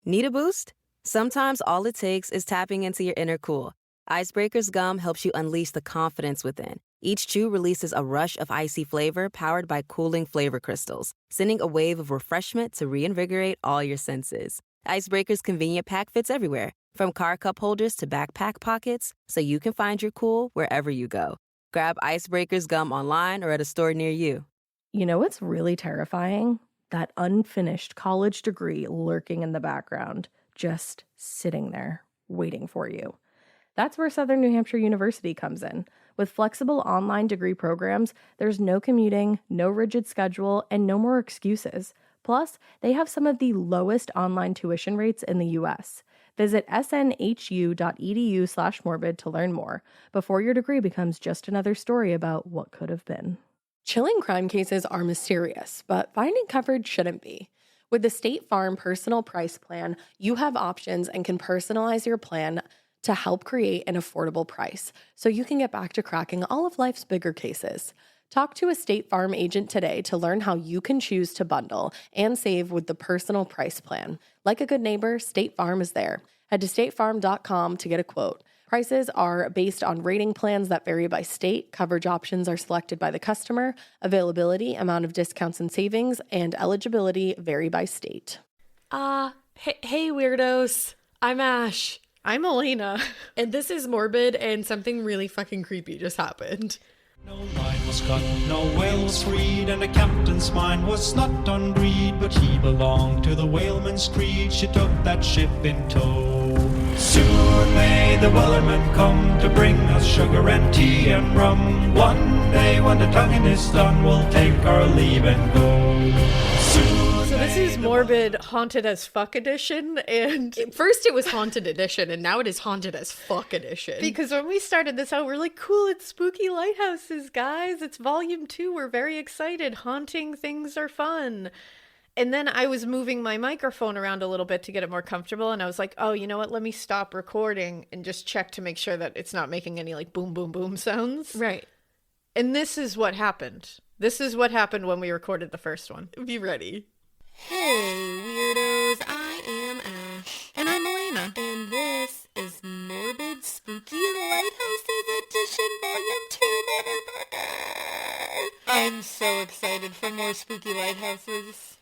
Need a boost? Sometimes all it takes is tapping into your inner cool. Icebreaker's gum helps you unleash the confidence within. Each chew releases a rush of icy flavor powered by cooling flavor crystals, sending a wave of refreshment to reinvigorate all your senses. Icebreaker's convenient pack fits everywhere, from car cup holders to backpack pockets, so you can find your cool wherever you go. Grab Icebreaker's gum online or at a store near you. You know what's really terrifying? That unfinished college degree lurking in the background, just sitting there, waiting for you. That's where Southern New Hampshire University comes in. With flexible online degree programs, there's no commuting, no rigid schedule, and no more excuses. Plus, they have some of the lowest online tuition rates in the U.S. Visit snhu.edu/morbid to learn more before your degree becomes just another story about what could have been. Chilling crime cases are mysterious, but finding coverage shouldn't be. With the State Farm Personal Price Plan, you have options and can personalize your plan to help create an affordable price so you can get back to cracking all of life's bigger cases. Talk to a State Farm agent today to learn how you can choose to bundle and save with the Personal Price Plan. Like a good neighbor, State Farm is there. Head to statefarm.com to get a quote. Prices are based on rating plans that vary by state. Coverage options are selected by the customer. Availability, amount of discounts and savings, and eligibility vary by state. Hey weirdos. I'm Ash. I'm Alaina. And this is Morbid, and something really fucking creepy just happened. No line was cut, no whale was freed, and the captain's mind was not on greed, but he belonged to the whaleman's creed. She took that ship in tow. Soon may the wellerman come to bring us sugar and tea and rum. One day when the tonguing is done, we'll take our leave and go. So this is Morbid Haunted as Fuck Edition, and First it was Haunted Edition, and now it is Haunted as Fuck Edition. because when we started this out, we're like, cool, it's spooky lighthouses, guys. It's volume 2. We're very excited. Haunting things are fun. And then I was moving my microphone around a little bit to get it more comfortable, and I was like, oh, you know what? Let me stop recording and just check to make sure that it's not making any like boom, boom, boom sounds. Right. And this is what happened. This is what happened when we recorded the first one. Be ready. Hey weirdos, I am Ash. And I'm Alaina. And this is Morbid Spooky Lighthouses Edition Volume 2, motherfucker! I'm so excited for more spooky lighthouses.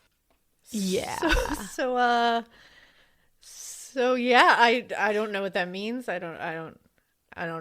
Yeah. So yeah, I don't know what that means. I don't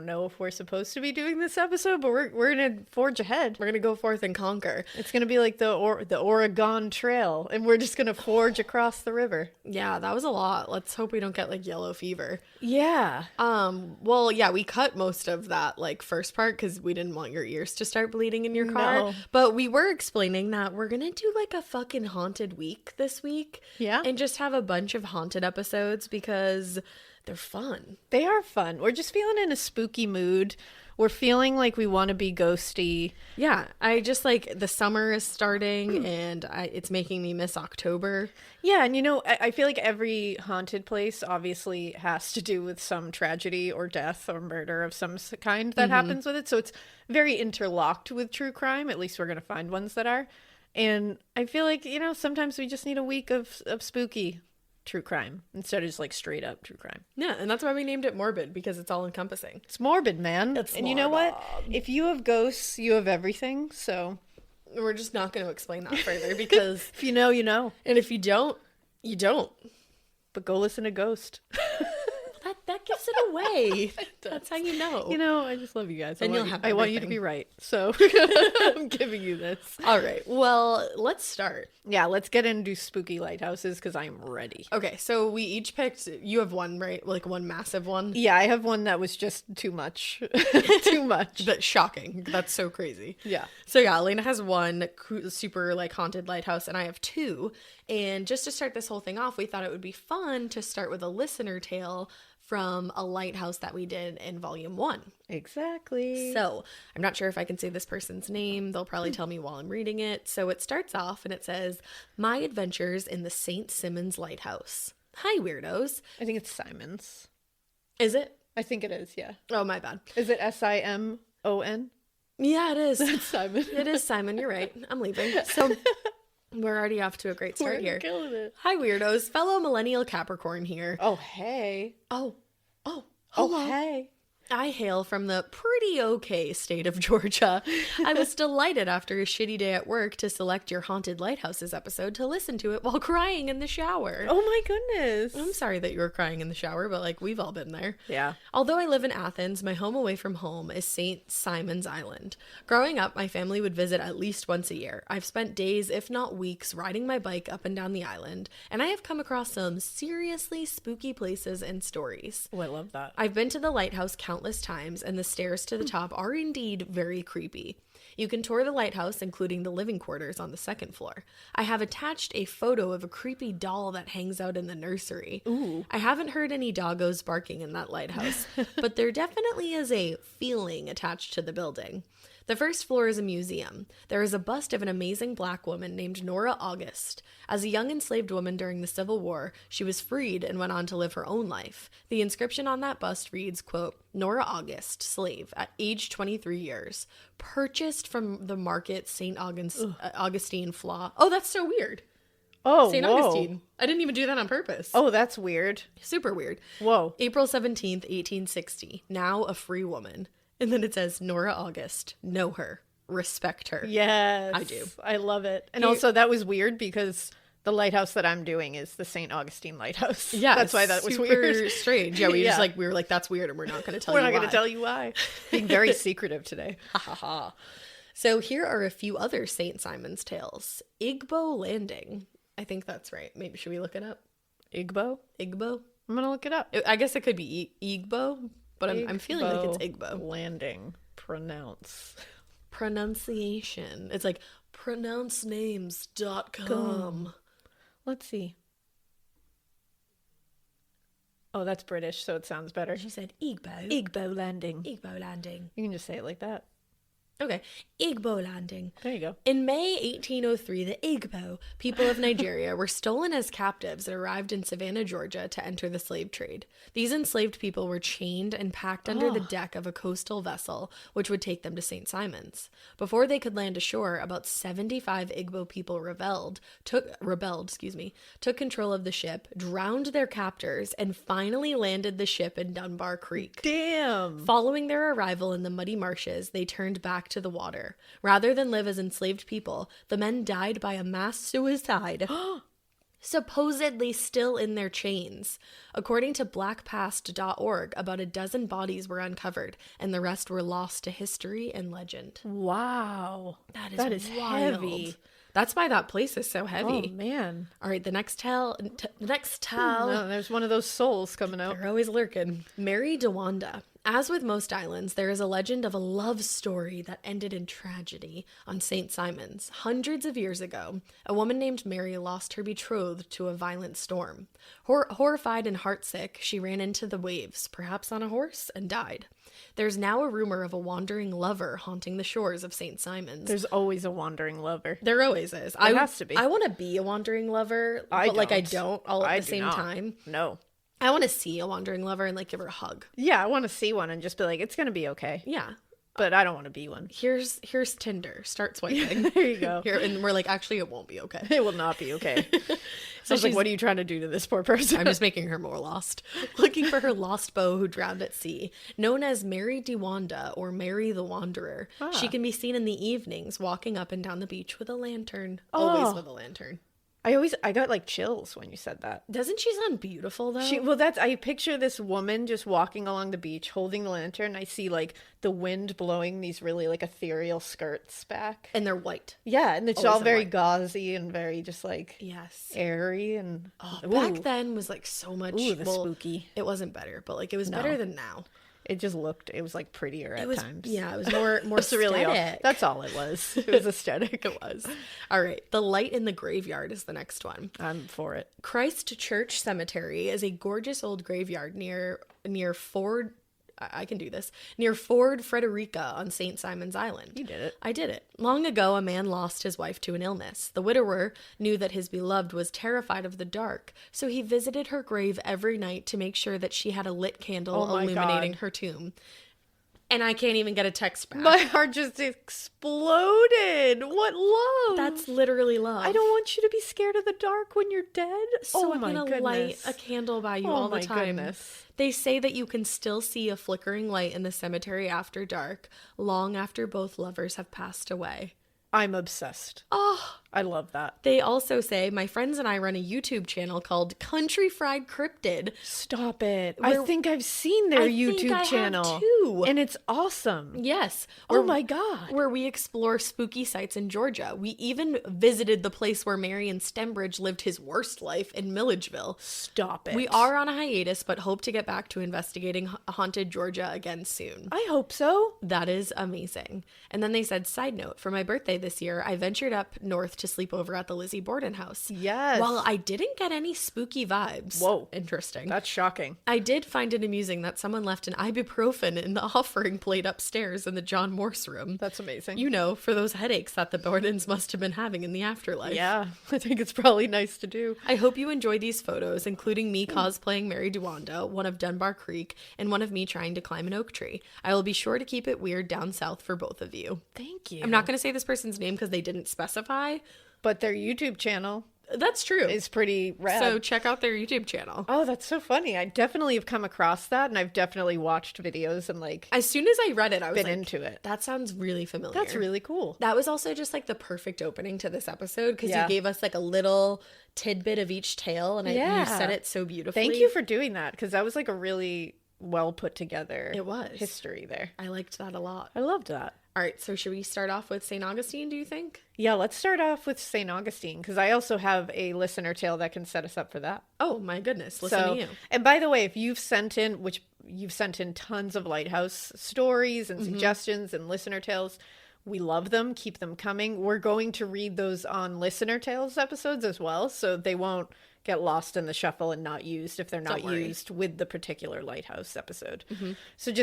know if we're supposed to be doing this episode, but we're gonna forge ahead. We're gonna go forth and conquer. It's gonna be like the Oregon Trail, and we're just gonna forge across the river. Yeah, that was a lot. Let's hope we don't get like yellow fever. Yeah. Well, yeah, we cut most of that like first part because we didn't want your ears to start bleeding in your car. No. But we were explaining that we're gonna do like a fucking haunted week this week. Yeah. And just have a bunch of haunted episodes because they're fun. They are fun. We're just feeling in a spooky mood. We're feeling like we want to be ghosty. Yeah, I just like the summer is starting and it's making me miss October. Yeah, and you know, I feel like every haunted place obviously has to do with some tragedy or death or murder of some kind that happens with it. So it's very interlocked with true crime. At least we're going to find ones that are. And I feel like, you know, sometimes we just need a week of spooky true crime instead of just like straight up true crime. Yeah, and that's why we named it Morbid, because it's all encompassing. It's morbid, man. And you know what? If you have ghosts, you have everything. So We're just not going to explain that further because if you know, you know. and if you don't, you don't. But go listen to Ghost. That gives it away. That's how you know. You know, I just love you guys. And you'll have I want you to everything. be right. So I'm giving you this. All right. Well, let's start. Yeah, let's get into spooky lighthouses because I'm ready. Okay, so we each picked, you have one, right? Like one massive one? Yeah, I have one that was just too much. Too much. That's shocking. That's so crazy. Yeah. So yeah, Alaina has one super like haunted lighthouse and I have two. And just to start this whole thing off, we thought it would be fun to start with a listener tale from a lighthouse that we did in volume 1. Exactly. So I'm not sure if I can say this person's name. They'll probably tell me while I'm reading it. So it starts off and it says, "My adventures in the St. Simons Lighthouse. Hi, weirdos." I think it's Simon's. Is it? I think it is, yeah. Oh, my bad. Is it Simon? Yeah, it is. Simon. It is Simon. You're right. I'm leaving. So We're already off to a great start here. Killing it. Hi, weirdos. Fellow millennial Capricorn here. Oh, hey. Oh, Oh, hey. I hail from the pretty okay state of Georgia. I was delighted after a shitty day at work to select your Haunted Lighthouses episode to listen to it while crying in the shower. Oh my goodness. I'm sorry that you were crying in the shower, but like we've all been there. Yeah. Although I live in Athens, my home away from home is St. Simon's Island. Growing up, my family would visit at least once a year. I've spent days, if not weeks, riding my bike up and down the island, and I have come across some seriously spooky places and stories. Oh, I love that. I've been to the lighthouse countless times, and the stairs to the top are indeed very creepy. You can tour the lighthouse, including the living quarters on the second floor. I have attached a photo of a creepy doll that hangs out in the nursery. Ooh. I haven't heard any doggos barking in that lighthouse, but there definitely is a feeling attached to the building. The first floor is a museum. There is a bust of an amazing black woman named Nora August. As a young enslaved woman during the Civil War, she was freed and went on to live her own life. The inscription on that bust reads, quote, Nora August, slave, at age 23 years, purchased from the market St. Augustine Flaw. Oh, that's so weird. Oh, St. Augustine. I didn't even do that on purpose. Oh, that's weird. Super weird. Whoa. April 17th, 1860. Now a free woman. And then it says, Nora August, know her, respect her. Yes. I do. I love it. And also that was weird because the lighthouse that I'm doing is the St. Augustine Lighthouse. Yeah. That's why that was super weird. Strange. Yeah, we were like, that's weird and we're not going to tell you why. We're not going to tell you why. Being very secretive today. Ha ha ha. So here are a few other St. Simon's tales. Igbo Landing. I think that's right. Maybe should we look it up? Igbo? Igbo? I'm going to look it up. I guess it could be Igbo, but I'm feeling like it's Igbo. Landing. Pronunciation. It's like pronouncenames.com. Let's see. Oh, that's British, so it sounds better. She said Igbo. Igbo Landing. Igbo Landing. You can just say it like that. Okay. Igbo Landing. There you go. In May 1803, the Igbo, people of Nigeria, were stolen as captives and arrived in Savannah, Georgia to enter the slave trade. These enslaved people were chained and packed under the deck of a coastal vessel, which would take them to St. Simon's. Before they could land ashore, about 75 Igbo people took control of the ship, drowned their captors, and finally landed the ship in Dunbar Creek. Damn. Following their arrival in the muddy marshes, they turned back to the water. Rather than live as enslaved people, the men died by a mass suicide, supposedly still in their chains. According to blackpast.org, about a dozen bodies were uncovered, and the rest were lost to history and legend. Wow. That is wild. heavy. That's why that place is so heavy. Oh, man. All right, the next tale. No, there's one of those souls coming out. They're always lurking. Mary DeWanda. As with most islands, there is a legend of a love story that ended in tragedy on St. Simon's. Hundreds of years ago, a woman named Mary lost her betrothed to a violent storm. Horrified and heartsick, she ran into the waves, perhaps on a horse, and died. There's now a rumor of a wandering lover haunting the shores of St. Simon's. There's always a wandering lover. There always is. There has to be. I want to be a wandering lover, but I don't all at the same time. No. I want to see a wandering lover and like give her a hug. Yeah, I want to see one and just be like, it's going to be okay. Yeah. But I don't want to be one. Here's Tinder. Start swiping. There you go. Here, and we're like, actually, it won't be okay. It will not be okay. So I was like, what are you trying to do to this poor person? I'm just making her more lost. Looking for her lost beau who drowned at sea. Known as Mary DeWanda or Mary the Wanderer, she can be seen in the evenings walking up and down the beach with a lantern. Always with a lantern. I got like chills when you said that. Doesn't she sound beautiful though? I picture this woman just walking along the beach holding the lantern. I see like the wind blowing these really like ethereal skirts back. And they're white. Yeah, and it's all very gauzy and very just like airy and back then was like so much spooky. It wasn't better, but like it was better than now. It was like prettier at times. Yeah, it was more aesthetic. That's all it was. It was aesthetic. It was. All right. The Light in the Graveyard is the next one. I'm for it. Christ Church Cemetery is a gorgeous old graveyard near Ford. I can do this. Near Ford Frederica on St. Simon's Island. You did it. I did it. Long ago, a man lost his wife to an illness. The widower knew that his beloved was terrified of the dark, so he visited her grave every night to make sure that she had a lit candle illuminating her tomb. And I can't even get a text back. My heart just exploded. What love. That's literally love. I don't want you to be scared of the dark when you're dead. So I'm my going to goodness. light a candle by you Oh all the my time. goodness. They say that you can still see a flickering light in the cemetery after dark, long after both lovers have passed away. I'm obsessed. Oh, I love that. they also say, my friends and I run a YouTube channel called Country Fried Cryptid. Stop it. Where- I think I've seen their I think YouTube I have channel. too. And it's awesome. Yes. Oh my God. Where we explore spooky sites in Georgia. We even visited the place where Marion Stembridge lived his worst life in Milledgeville. Stop it. We are on a hiatus, but hope to get back to investigating haunted Georgia again soon. I hope so. That is amazing. And then they said, side note, for my birthday this year, I ventured up north to sleep over at the Lizzie Borden house. Yes. While I didn't get any spooky vibes. Whoa. Interesting. That's shocking. I did find it amusing that someone left an ibuprofen in the offering plate upstairs in the John Morse room. That's amazing. You know, for those headaches that the Bordens must have been having in the afterlife. Yeah. I think it's probably nice to do. I hope you enjoy these photos, including me cosplaying Mary Duwanda, one of Dunbar Creek, and one of me trying to climb an oak tree. I will be sure to keep it weird down south for both of you. Thank you. I'm not going to say this person's name because they didn't specify. But their YouTube channel That's true. is pretty rad. So check out their YouTube channel. Oh, that's so funny. I definitely have come across that, and I've definitely watched videos and like As soon as I read it, I was been like, into it. that sounds really familiar. That's really cool. That was also just like the perfect opening to this episode because Yeah. you gave us like a little tidbit of each tale and you Yeah. said it so beautifully. Thank you for doing that, because that was like a really well put together It was. history there. I liked that a lot. I loved that. All right, so should we start off with St. Augustine, do you think? Yeah, let's start off with St. Augustine, because I also have a listener tale that can set us up for that. Oh my goodness, listen to you. And by the way, if you've sent in, which you've sent in tons of lighthouse stories and suggestions and listener tales, we love them. Keep them coming. We're going to read those on listener tales episodes as well, so they won't get lost in the shuffle and not used if they're not Don't worry. used with the particular lighthouse episode. So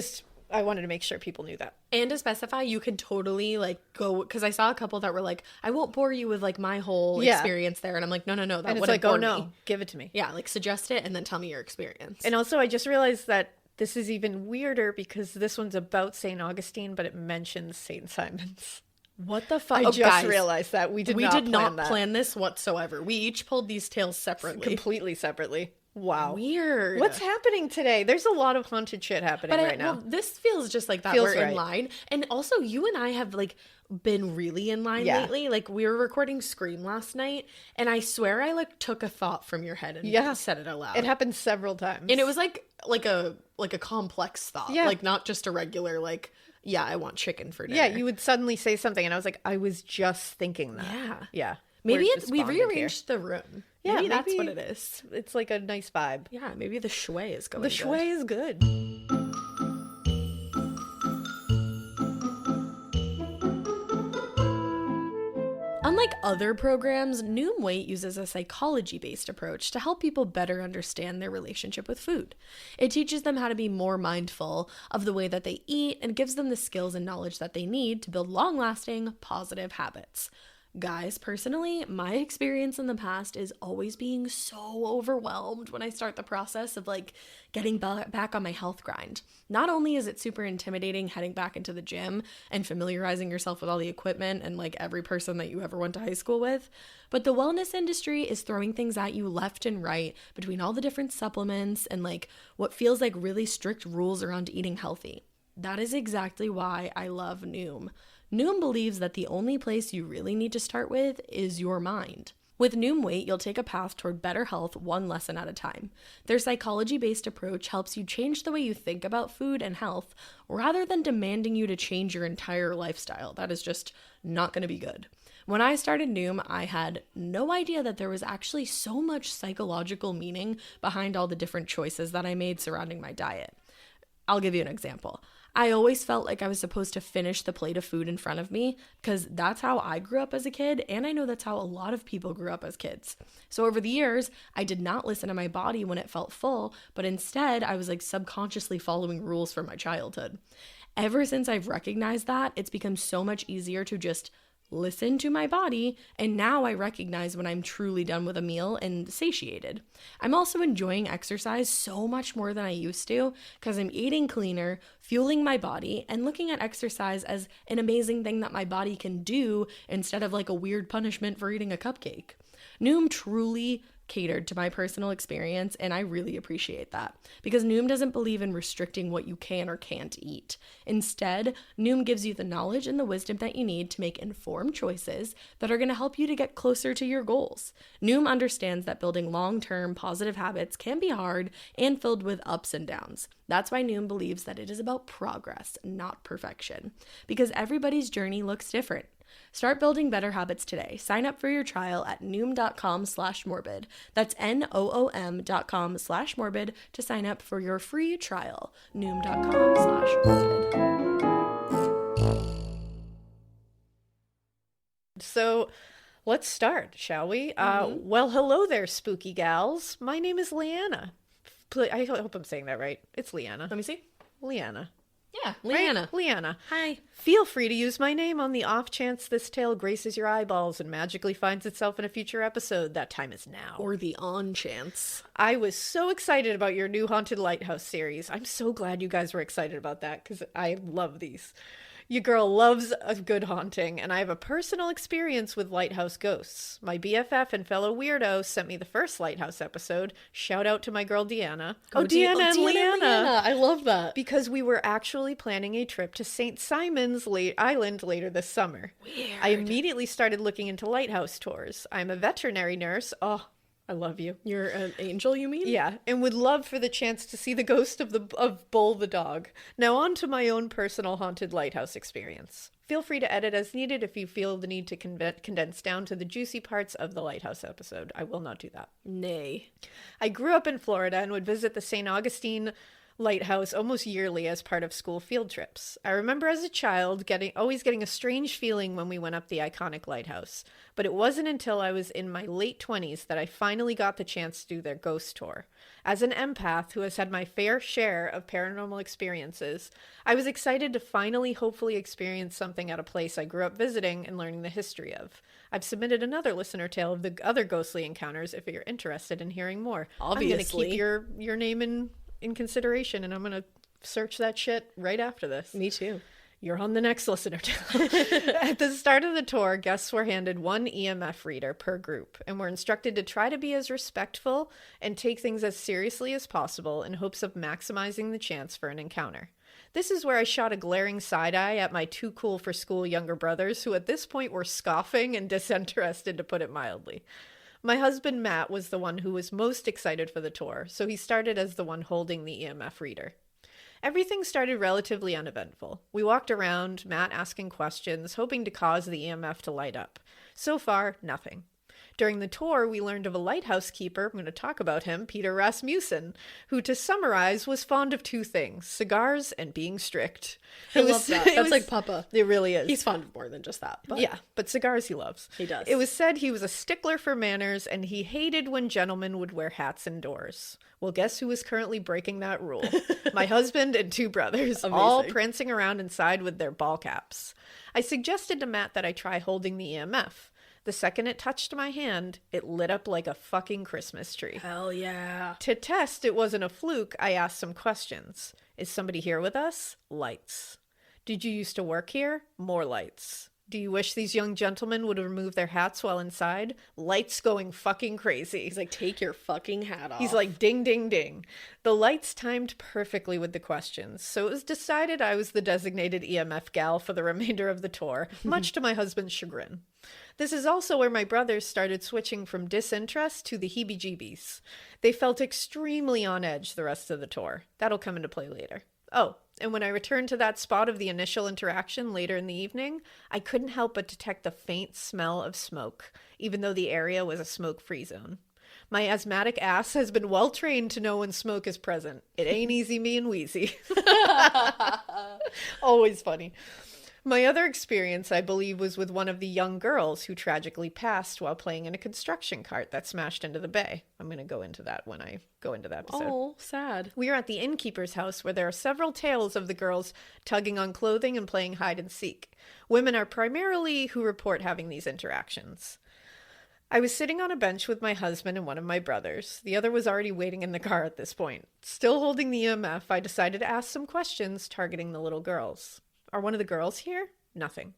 I wanted to make sure people knew that. And to specify, you can totally like go, because I saw a couple that were like, I won't bore you with like my whole Yeah. experience there. And I'm like, no, that And it's wouldn't like, oh bore no, me. give it to me. Yeah, like suggest it and then tell me your experience. And also, I just realized that this is even weirder because this one's about St. Augustine, but it mentions St. Simon's. what the fuck? I just realized that. We did not plan this whatsoever. We each pulled these tales separately. completely separately. Wow. Weird. What's happening today? There's a lot of haunted shit happening right now. Well, this feels just like that Feels we're in right. line. And also, you and I have like been really in line Yeah. lately. Like we were recording Scream last night, and I swear I like took a thought from your head and Yeah. said it out loud. It happened several times. and it was like a complex thought. Yeah. Like not just a regular like, yeah, I want chicken for dinner. yeah, you would suddenly say something, and I was like, I was just thinking that. Yeah. Yeah. Maybe We're we just bonded rearranged the room. Yeah, maybe that's maybe- what it is. here. It's like a nice vibe. Yeah, maybe the shui is going The good. shui is good. Unlike other programs, Noom Weight uses a psychology-based approach to help people better understand their relationship with food. It teaches them how to be more mindful of the way that they eat and gives them the skills and knowledge that they need to build long-lasting, positive habits. Guys, personally, my experience in the past is always being so overwhelmed when I start the process of like getting back on my health grind. Not only is it super intimidating heading back into the gym and familiarizing yourself with all the equipment and like every person that you ever went to high school with, but the wellness industry is throwing things at you left and right between all the different supplements and like what feels like really strict rules around eating healthy. That is exactly why I love Noom. Noom believes that the only place you really need to start with is your mind. With Noom Weight, you'll take a path toward better health one lesson at a time. Their psychology-based approach helps you change the way you think about food and health rather than demanding you to change your entire lifestyle. That is just not going to be good. When I started Noom, I had no idea that there was actually so much psychological meaning behind all the different choices that I made surrounding my diet. I'll give you an example. I always felt like I was supposed to finish the plate of food in front of me because that's how I grew up as a kid, and I know that's how a lot of people grew up as kids. So over the years, I did not listen to my body when it felt full, but instead I was like subconsciously following rules from my childhood. Ever since I've recognized that, it's become so much easier to just listen to my body, and now I recognize when I'm truly done with a meal and satiated. I'm also enjoying exercise so much more than I used to because I'm eating cleaner, fueling my body, and looking at exercise as an amazing thing that my body can do instead of like a weird punishment for eating a cupcake. Noom truly catered to my personal experience, and I really appreciate that because Noom doesn't believe in restricting what you can or can't eat. Instead, Noom gives you the knowledge and the wisdom that you need to make informed choices that are going to help you to get closer to your goals. Noom understands that building long-term positive habits can be hard and filled with ups and downs. That's why Noom believes that it is about progress, not perfection, because everybody's journey looks different. Start building better habits today. Sign up for your trial at noom.com/morbid. That's NOOM.com/morbid to sign up for your free trial. Noom.com/morbid. So let's start, shall we? Well, hello there, spooky gals. My name is Leanna. I hope I'm saying that right. It's Leanna. Let me see. Leanna. Yeah, Leanna. Right? Leanna. Hi. Feel free to use my name on the off chance this tale graces your eyeballs and magically finds itself in a future episode. That time is now. Or the on chance. I was so excited about your new Haunted Lighthouse series. I'm so glad you guys were excited about that because I love these. Your girl loves a good haunting, and I have a personal experience with lighthouse ghosts. My BFF and fellow weirdo sent me the first lighthouse episode. Shout out to my girl Deanna. Deanna and Leanna. I love that. Because we were actually planning a trip to St. Simon's Island later this summer. Weird. I immediately started looking into lighthouse tours. I'm a veterinary nurse. Oh, I love you. You're an angel, you mean? Yeah, and would love for the chance to see the ghost of Bull the dog. Now on to my own personal haunted lighthouse experience. Feel free to edit as needed if you feel the need to condense down to the juicy parts of the lighthouse episode. I will not do that. Nay. I grew up in Florida and would visit the St. Augustine Lighthouse almost yearly as part of school field trips. I remember as a child always getting a strange feeling when we went up the iconic lighthouse, but it wasn't until I was in my late 20s that I finally got the chance to do their ghost tour. As an empath who has had my fair share of paranormal experiences, I was excited to finally hopefully experience something at a place I grew up visiting and learning the history of. I've submitted another listener tale of the other ghostly encounters if you're interested in hearing more. Obviously. I'm going to keep your name in consideration, and I'm gonna search that shit right after this. Me too. You're on the next listener tale. At the start of the tour, guests were handed one EMF reader per group and were instructed to try to be as respectful and take things as seriously as possible in hopes of maximizing the chance for an encounter. This is where I shot a glaring side-eye at my too cool for school younger brothers, who at this point were scoffing and disinterested, to put it mildly. My husband, Matt, was the one who was most excited for the tour, so he started as the one holding the EMF reader. Everything started relatively uneventful. We walked around, Matt asking questions, hoping to cause the EMF to light up. So far, nothing. During the tour, we learned of a lighthouse keeper, I'm going to talk about him, Peter Rasmussen, who, to summarize, was fond of two things: cigars and being strict. I love that. That's like Papa. It really is. He's fond of more than just that. But yeah, but cigars he loves. He does. It was said he was a stickler for manners, and he hated when gentlemen would wear hats indoors. Well, guess who is currently breaking that rule? My husband and two brothers, all prancing around inside with their ball caps. I suggested to Matt that I try holding the EMF. The second it touched my hand, it lit up like a fucking Christmas tree. Hell yeah. To test it wasn't a fluke, I asked some questions. Is somebody here with us? Lights. Did you used to work here? More lights. Do you wish these young gentlemen would remove their hats while inside? Lights going fucking crazy. He's like, take your fucking hat off. He's like, ding, ding, ding. The lights timed perfectly with the questions, so it was decided I was the designated EMF gal for the remainder of the tour, much to my husband's chagrin. This is also where my brothers started switching from disinterest to the heebie-jeebies. They felt extremely on edge the rest of the tour. That'll come into play later. Oh, and when I returned to that spot of the initial interaction later in the evening, I couldn't help but detect the faint smell of smoke, even though the area was a smoke-free zone. My asthmatic ass has been well trained to know when smoke is present. It ain't easy being wheezy. Always funny. My other experience, I believe, was with one of the young girls who tragically passed while playing in a construction cart that smashed into the bay. I'm going to go into that when I go into that episode. Oh, sad. We are at the innkeeper's house where there are several tales of the girls tugging on clothing and playing hide and seek. Women are primarily who report having these interactions. I was sitting on a bench with my husband and one of my brothers. The other was already waiting in the car at this point. Still holding the EMF, I decided to ask some questions targeting the little girls. Are one of the girls here? Nothing.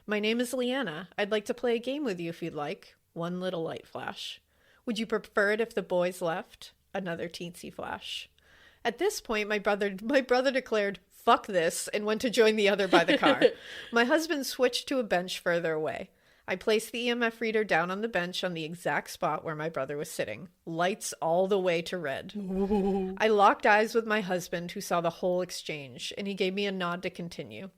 My name is Leanna. I'd like to play a game with you if you'd like. One little light flash. Would you prefer it if the boys left? Another teensy flash. At this point, my brother declared, "Fuck this," and went to join the other by the car. My husband switched to a bench further away. I placed the EMF reader down on the bench on the exact spot where my brother was sitting. Lights all the way to red. Ooh. I locked eyes with my husband, who saw the whole exchange, and he gave me a nod to continue.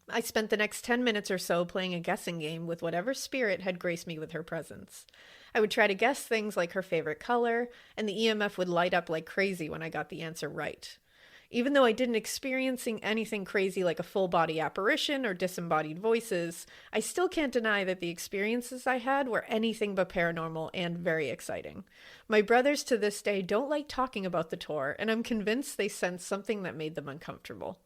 I spent the next 10 minutes or so playing a guessing game with whatever spirit had graced me with her presence. I would try to guess things like her favorite color, and the EMF would light up like crazy when I got the answer right. Even though I didn't experience anything crazy like a full-body apparition or disembodied voices, I still can't deny that the experiences I had were anything but paranormal and very exciting. My brothers to this day don't like talking about the tour, and I'm convinced they sensed something that made them uncomfortable.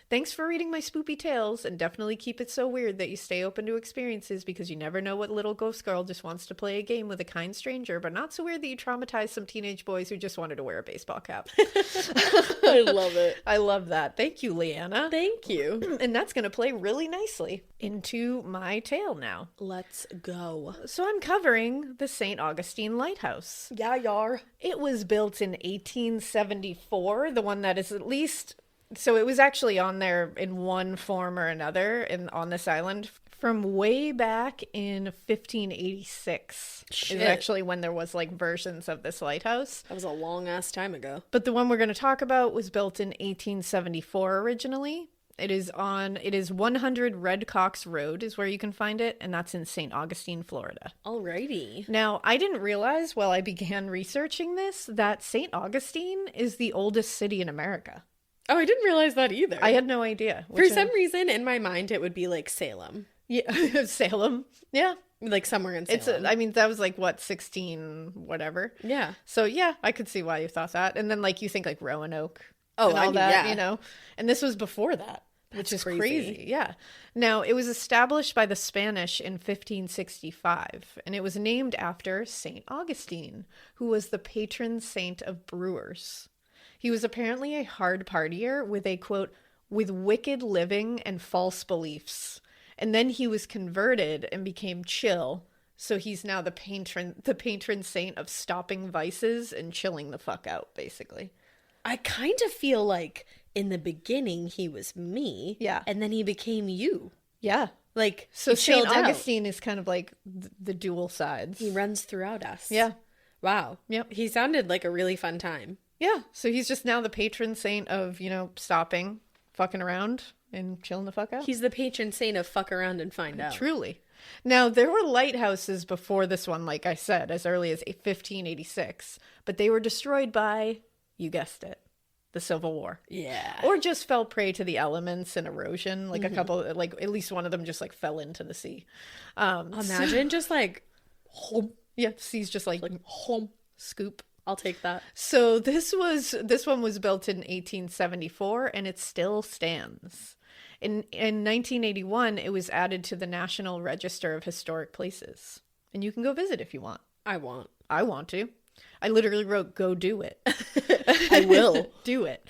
Thanks for reading my spoopy tales, and definitely keep it so weird that you stay open to experiences, because you never know what little ghost girl just wants to play a game with a kind stranger, but not so weird that you traumatize some teenage boys who just wanted to wear a baseball cap. I love it. I love that. Thank you, Leanna. Thank you. And that's going to play really nicely into my tale now. Let's go. So I'm covering the St. Augustine Lighthouse. Yeah, yar. It was built in 1874, the one that is at least... So it was actually on there in one form or another on this island from way back in 1586. Shit. Is actually when there was like versions of this lighthouse. That was a long ass time ago. But the one we're going to talk about was built in 1874 originally. It is 100 Red Cox Road is where you can find it, and that's in St. Augustine, Florida. Alrighty. Now, I didn't realize while I began researching this that St. Augustine is the oldest city in America. Oh, I didn't realize that either. I had no idea. For some reason, in my mind, it would be like Salem. Yeah, Salem. Yeah. Like somewhere in Salem. I mean, that was like, what, 16 whatever? Yeah. So, yeah, I could see why you thought that. And then, like, you think, like, Roanoke. Oh, and all that, yeah. You know? And this was before that, which is crazy. crazy. Yeah. Now, it was established by the Spanish in 1565, and it was named after St. Augustine, who was the patron saint of brewers. He was apparently a hard partier with a, quote, with wicked living and false beliefs. And then he was converted and became chill. So he's now the patron saint of stopping vices and chilling the fuck out, basically. I kind of feel like in the beginning he was me. Yeah. And then he became you. Yeah. Like, so St. St. Augustine is kind of like the dual sides. He runs throughout us. Yeah. Wow. Yep. He sounded like a really fun time. Yeah, so he's just now the patron saint of, you know, stopping, fucking around, and chilling the fuck out. He's the patron saint of fuck around and find out. Truly. Now, there were lighthouses before this one, like I said, as early as 1586, but they were destroyed by, you guessed it, the Civil War. Yeah. Or just fell prey to the elements and erosion. Like a couple, like at least one of them just like fell into the sea. Imagine just like, home. Yeah, the sea's just like home. Scoop. I'll take that. So this one was built in 1874 and it still stands. In 1981, it was added to the National Register of Historic Places. And you can go visit if you want. I want to. I literally wrote, go do it. I will. Do it.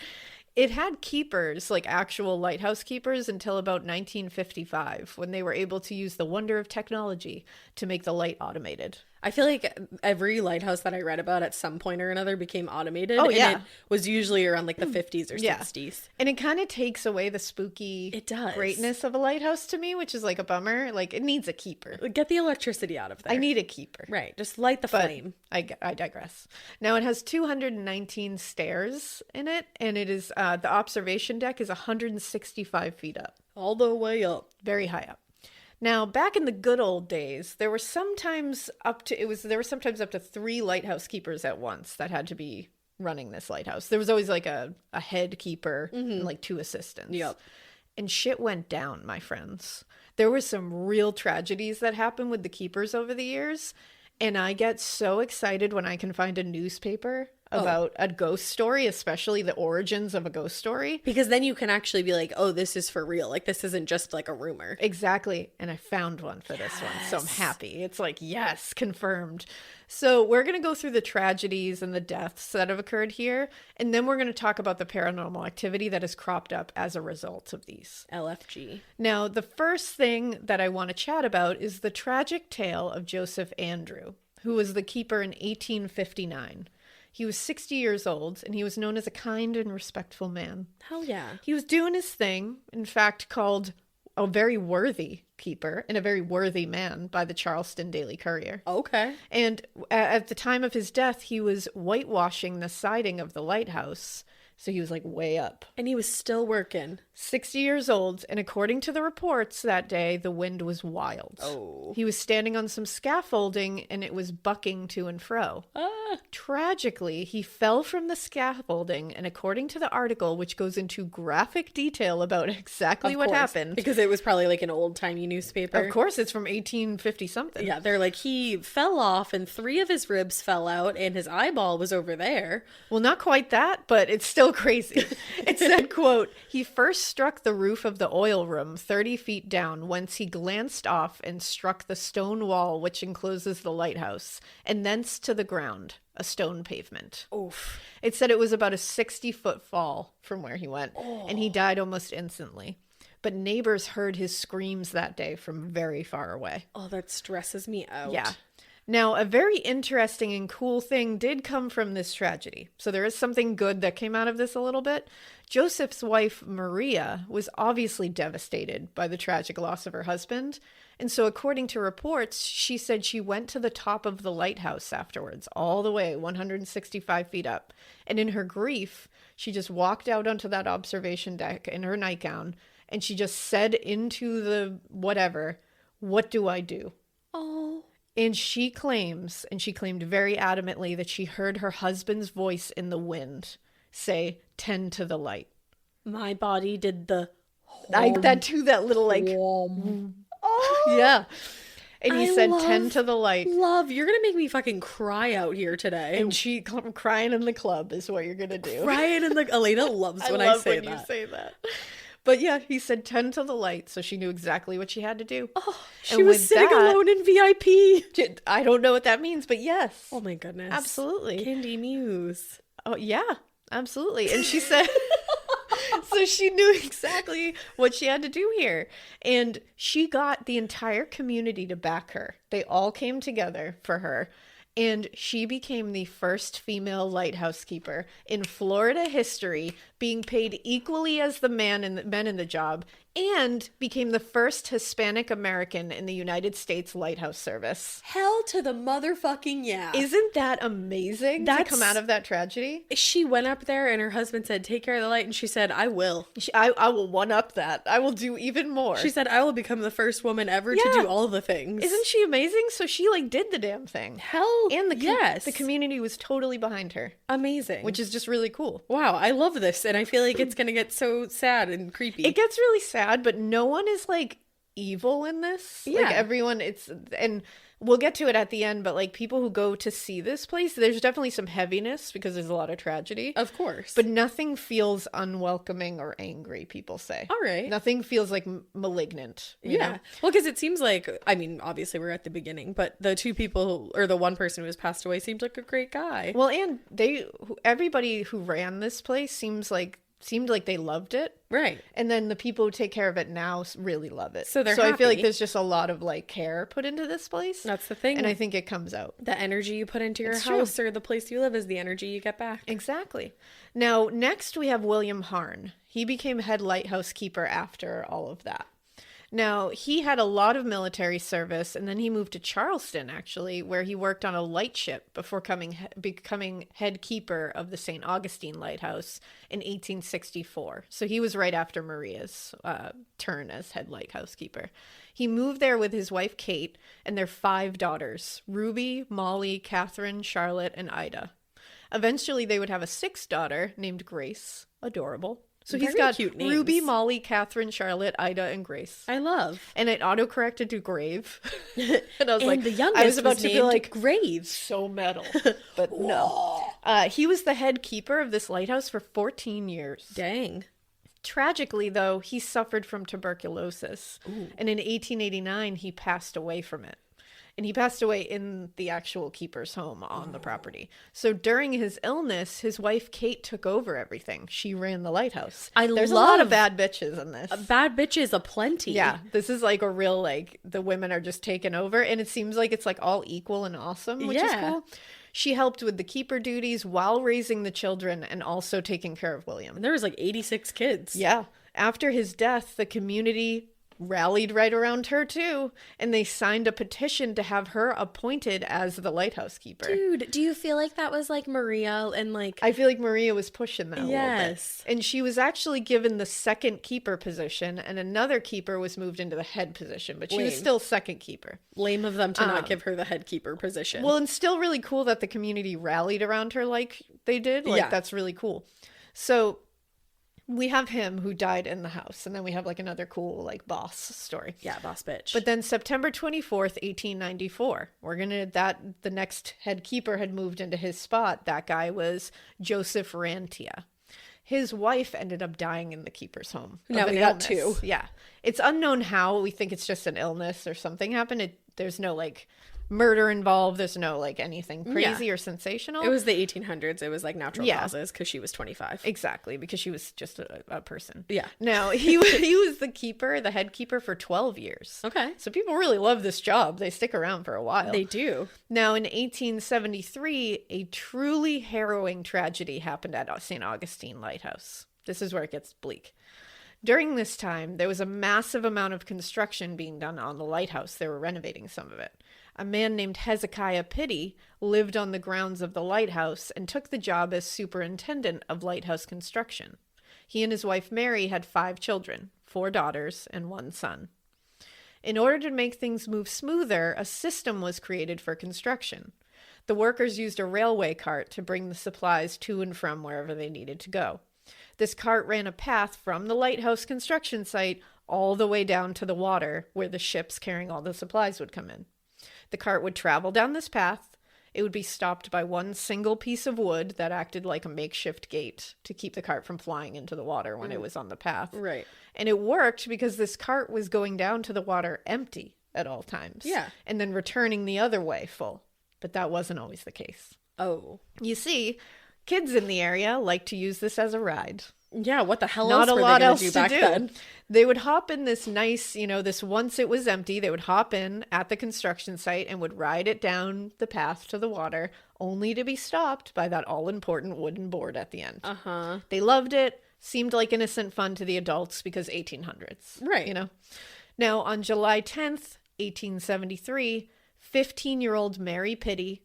It had keepers, like actual lighthouse keepers, until about 1955, when they were able to use the wonder of technology to make the light automated. I feel like every lighthouse that I read about at some point or another became automated. Oh, yeah. And it was usually around like the 50s or 60s. And it kind of takes away the spooky greatness of a lighthouse to me, which is like a bummer. Like, it needs a keeper. Get the electricity out of there. I need a keeper. Right. Just light the flame. I digress. Now, it has 219 stairs in it, and it is the observation deck is 165 feet up. All the way up. Very high up. Now, back in the good old days, there were sometimes up to 3 lighthouse keepers at once that had to be running this lighthouse. There was always like a head keeper and like 2 assistants. Yep. And shit went down, my friends. There were some real tragedies that happened with the keepers over the years. And I get so excited when I can find a newspaper about a ghost story, especially the origins of a ghost story. Because then you can actually be like, oh, this is for real. Like, this isn't just like a rumor. Exactly. And I found one for this one. So I'm happy. It's like, yes, confirmed. So we're going to go through the tragedies and the deaths that have occurred here. And then we're going to talk about the paranormal activity that has cropped up as a result of these. LFG. Now, the first thing that I want to chat about is the tragic tale of Joseph Andrew, who was the keeper in 1859. He was 60 years old, and he was known as a kind and respectful man. Hell yeah. He was doing his thing, in fact, called a very worthy keeper and a very worthy man by the Charleston Daily Courier. Okay. And at the time of his death, he was whitewashing the siding of the lighthouse. So he was like way up. And he was still working. 60 years old, and according to the reports that day, the wind was wild. Oh. He was standing on some scaffolding, and it was bucking to and fro. Tragically, he fell from the scaffolding, and according to the article, which goes into graphic detail about exactly what happened. Because it was probably like an old-timey newspaper. Of course, it's from 1850-something. Yeah, they're like, he fell off, and 3 of his ribs fell out, and his eyeball was over there. Well, not quite that, but it's still crazy. It said, quote, he first struck the roof of the oil room 30 feet down, whence he glanced off and struck the stone wall which encloses the lighthouse, and thence to the ground, a stone pavement. Oof. It said it was about a 60-foot fall from where he went, and he died almost instantly. But neighbors heard his screams that day from very far away. Oh, that stresses me out. Yeah. Now, a very interesting and cool thing did come from this tragedy. So there is something good that came out of this a little bit. Joseph's wife, Maria, was obviously devastated by the tragic loss of her husband. And so according to reports, she said she went to the top of the lighthouse afterwards, all the way 165 feet up. And in her grief, she just walked out onto that observation deck in her nightgown, and she just said into the whatever, "What do I do?" Oh. And she claimed very adamantly that she heard her husband's voice in the wind say, "Tend to the light." My body did the... Like that too, that little like... Oh. Yeah. And he said, love- "Tend to the light." Love, you're going to make me fucking cry out here today. And she crying in the club is what you're going to do. Crying in the... Alaina loves when I love say when that. you say that. But yeah, he said, "Tend to the light." So she knew exactly what she had to do. Oh, she And was with sitting that- alone in VIP. I don't know what that means, but yes. Oh my goodness. Absolutely. Candy Muse. Oh, yeah, absolutely. And she said, so she knew exactly what she had to do here. And she got the entire community to back her. They all came together for her. And she became the first female lighthouse keeper in Florida history, being paid equally as the men in the job, and became the first Hispanic American in the United States Lighthouse Service. Hell to the motherfucking yeah. Isn't that amazing to come out of that tragedy? She went up there and her husband said, "Take care of the light." And she said, "I will." I will one up that. I will do even more. She said, "I will become the first woman ever to Yeah. do all the things." Isn't she amazing? So she like did the damn thing. Hell And yes. the community was totally behind her, Amazing. which is just really cool. wow, I love this. And I feel like it's going to get so sad and creepy. It gets really sad, but no one is like evil in this. Yeah. Like everyone, and we'll get to it at the end, but like people who go to see this place, there's definitely some heaviness because there's a lot of tragedy. Of course. But nothing feels unwelcoming or angry, people say. All right. Nothing feels like malignant. you yeah. know? Well, because it seems like, I mean, obviously we're at the beginning, but the 2 people, or the 1 person who has passed away seemed like a great guy. Well, and everybody who ran this place seemed like they loved it. Right. And then the people who take care of it now really love it. So I feel happy. like there's just a lot of like care put into this place. That's the thing. And I think it comes out. The energy you put into your It's true. house or the place you live is the energy you get back. Exactly. Now, next we have William Harn. He became head lighthouse keeper after all of that. Now, he had a lot of military service, and then he moved to Charleston, actually, where he worked on a lightship before becoming head keeper of the St. Augustine Lighthouse in 1864. So he was right after Maria's turn as head lighthouse keeper. He moved there with his wife, Kate, and their 5 daughters, Ruby, Molly, Catherine, Charlotte, and Ida. Eventually, they would have a 6th daughter named Grace, adorable, So he's Very got cute names. Ruby, Molly, Catherine, Charlotte, Ida, and Grace. I love. And it autocorrected to Grave. And I was And like, the youngest I was about to be named like, Graves. so metal. But no. He was the head keeper of this lighthouse for 14 years. Dang. Tragically, though, he suffered from tuberculosis. And in 1889, he passed away from it. And he passed away in the actual keeper's home on the property. So during his illness, his wife Kate took over everything. She ran the lighthouse. There's a lot of bad bitches in this. Bad bitches aplenty. Yeah, this is like a real, like, the women are just taking over. And it seems like it's like all equal and awesome, which is cool. She helped with the keeper duties while raising the children and also taking care of William. There was like 86 kids. Yeah. After his death, the community rallied right around her too, and they signed a petition to have her appointed as the lighthouse keeper. Dude, do you feel like that was like Maria and like... I feel like Maria was pushing that a little Yes. bit. And she was actually given the second keeper position, and another keeper was moved into the head position, but she was Lame. still second keeper. Lame of them to not give her the head keeper position. Well, and still really cool that the community rallied around her like they did. Like, Yeah. that's really cool. So we have him who died in the house, and then we have like another cool like boss story. yeah, boss bitch. But then September 24th, 1894, the next head keeper had moved into his spot. That guy was Joseph Rantia. His wife ended up dying in the keeper's home. Now of an we got illness. two. Yeah. It's unknown how. We think it's just an illness or something happened. There's no like murder involved. There's no like anything crazy or sensational. it was the 1800s. It was like natural Yeah. causes because she was 25. Exactly, because she was just a person. Yeah. No, he was the keeper, the head keeper for 12 years. Okay. So people really love this job. They stick around for a while. They do. Now, in 1873, a truly harrowing tragedy happened at St. Augustine Lighthouse. This is where it gets bleak. During this time, there was a massive amount of construction being done on the lighthouse. They were renovating some of it. A man named Hezekiah Pitty lived on the grounds of the lighthouse and took the job as superintendent of lighthouse construction. He and his wife Mary had 5 children, 4 daughters and 1 son. In order to make things move smoother, a system was created for construction. The workers used a railway cart to bring the supplies to and from wherever they needed to go. This cart ran a path from the lighthouse construction site all the way down to the water where the ships carrying all the supplies would come in. The cart would travel down this path. It would be stopped by one single piece of wood that acted like a makeshift gate to keep the cart from flying into the water when it was on the path. Right. And it worked because this cart was going down to the water empty at all times. Yeah. And then returning the other way full. But that wasn't always the case. Oh. You see, kids in the area like to use this as a ride. Yeah, what the hell Not else a were lot they gonna else do to back do. then? They would hop in this nice, this once it was empty, they would hop in at the construction site and would ride it down the path to the water, only to be stopped by that all-important wooden board at the end. Uh-huh. They loved it, seemed like innocent fun to the adults because 1800s. Right. Now, on July 10th, 1873, 15-year-old Mary Pitty,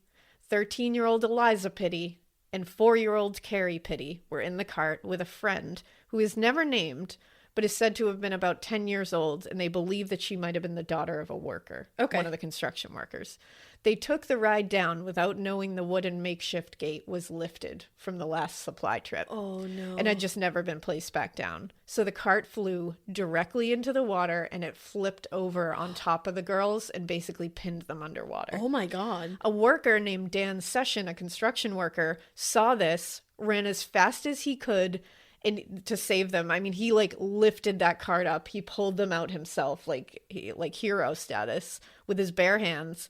13-year-old Eliza Pitty, and 4-year-old Carrie Pitty were in the cart with a friend who is never named, but is said to have been about 10 years old, and they believe that she might have been the daughter of a worker, one of the construction workers. They took the ride down without knowing the wooden makeshift gate was lifted from the last supply trip. Oh, no. And had just never been placed back down. So the cart flew directly into the water, and it flipped over on top of the girls and basically pinned them underwater. Oh, my God. A worker named Dan Session, a construction worker, saw this, ran as fast as he could and to save them. I mean, he like lifted that cart up. He pulled them out himself, like hero status, with his bare hands.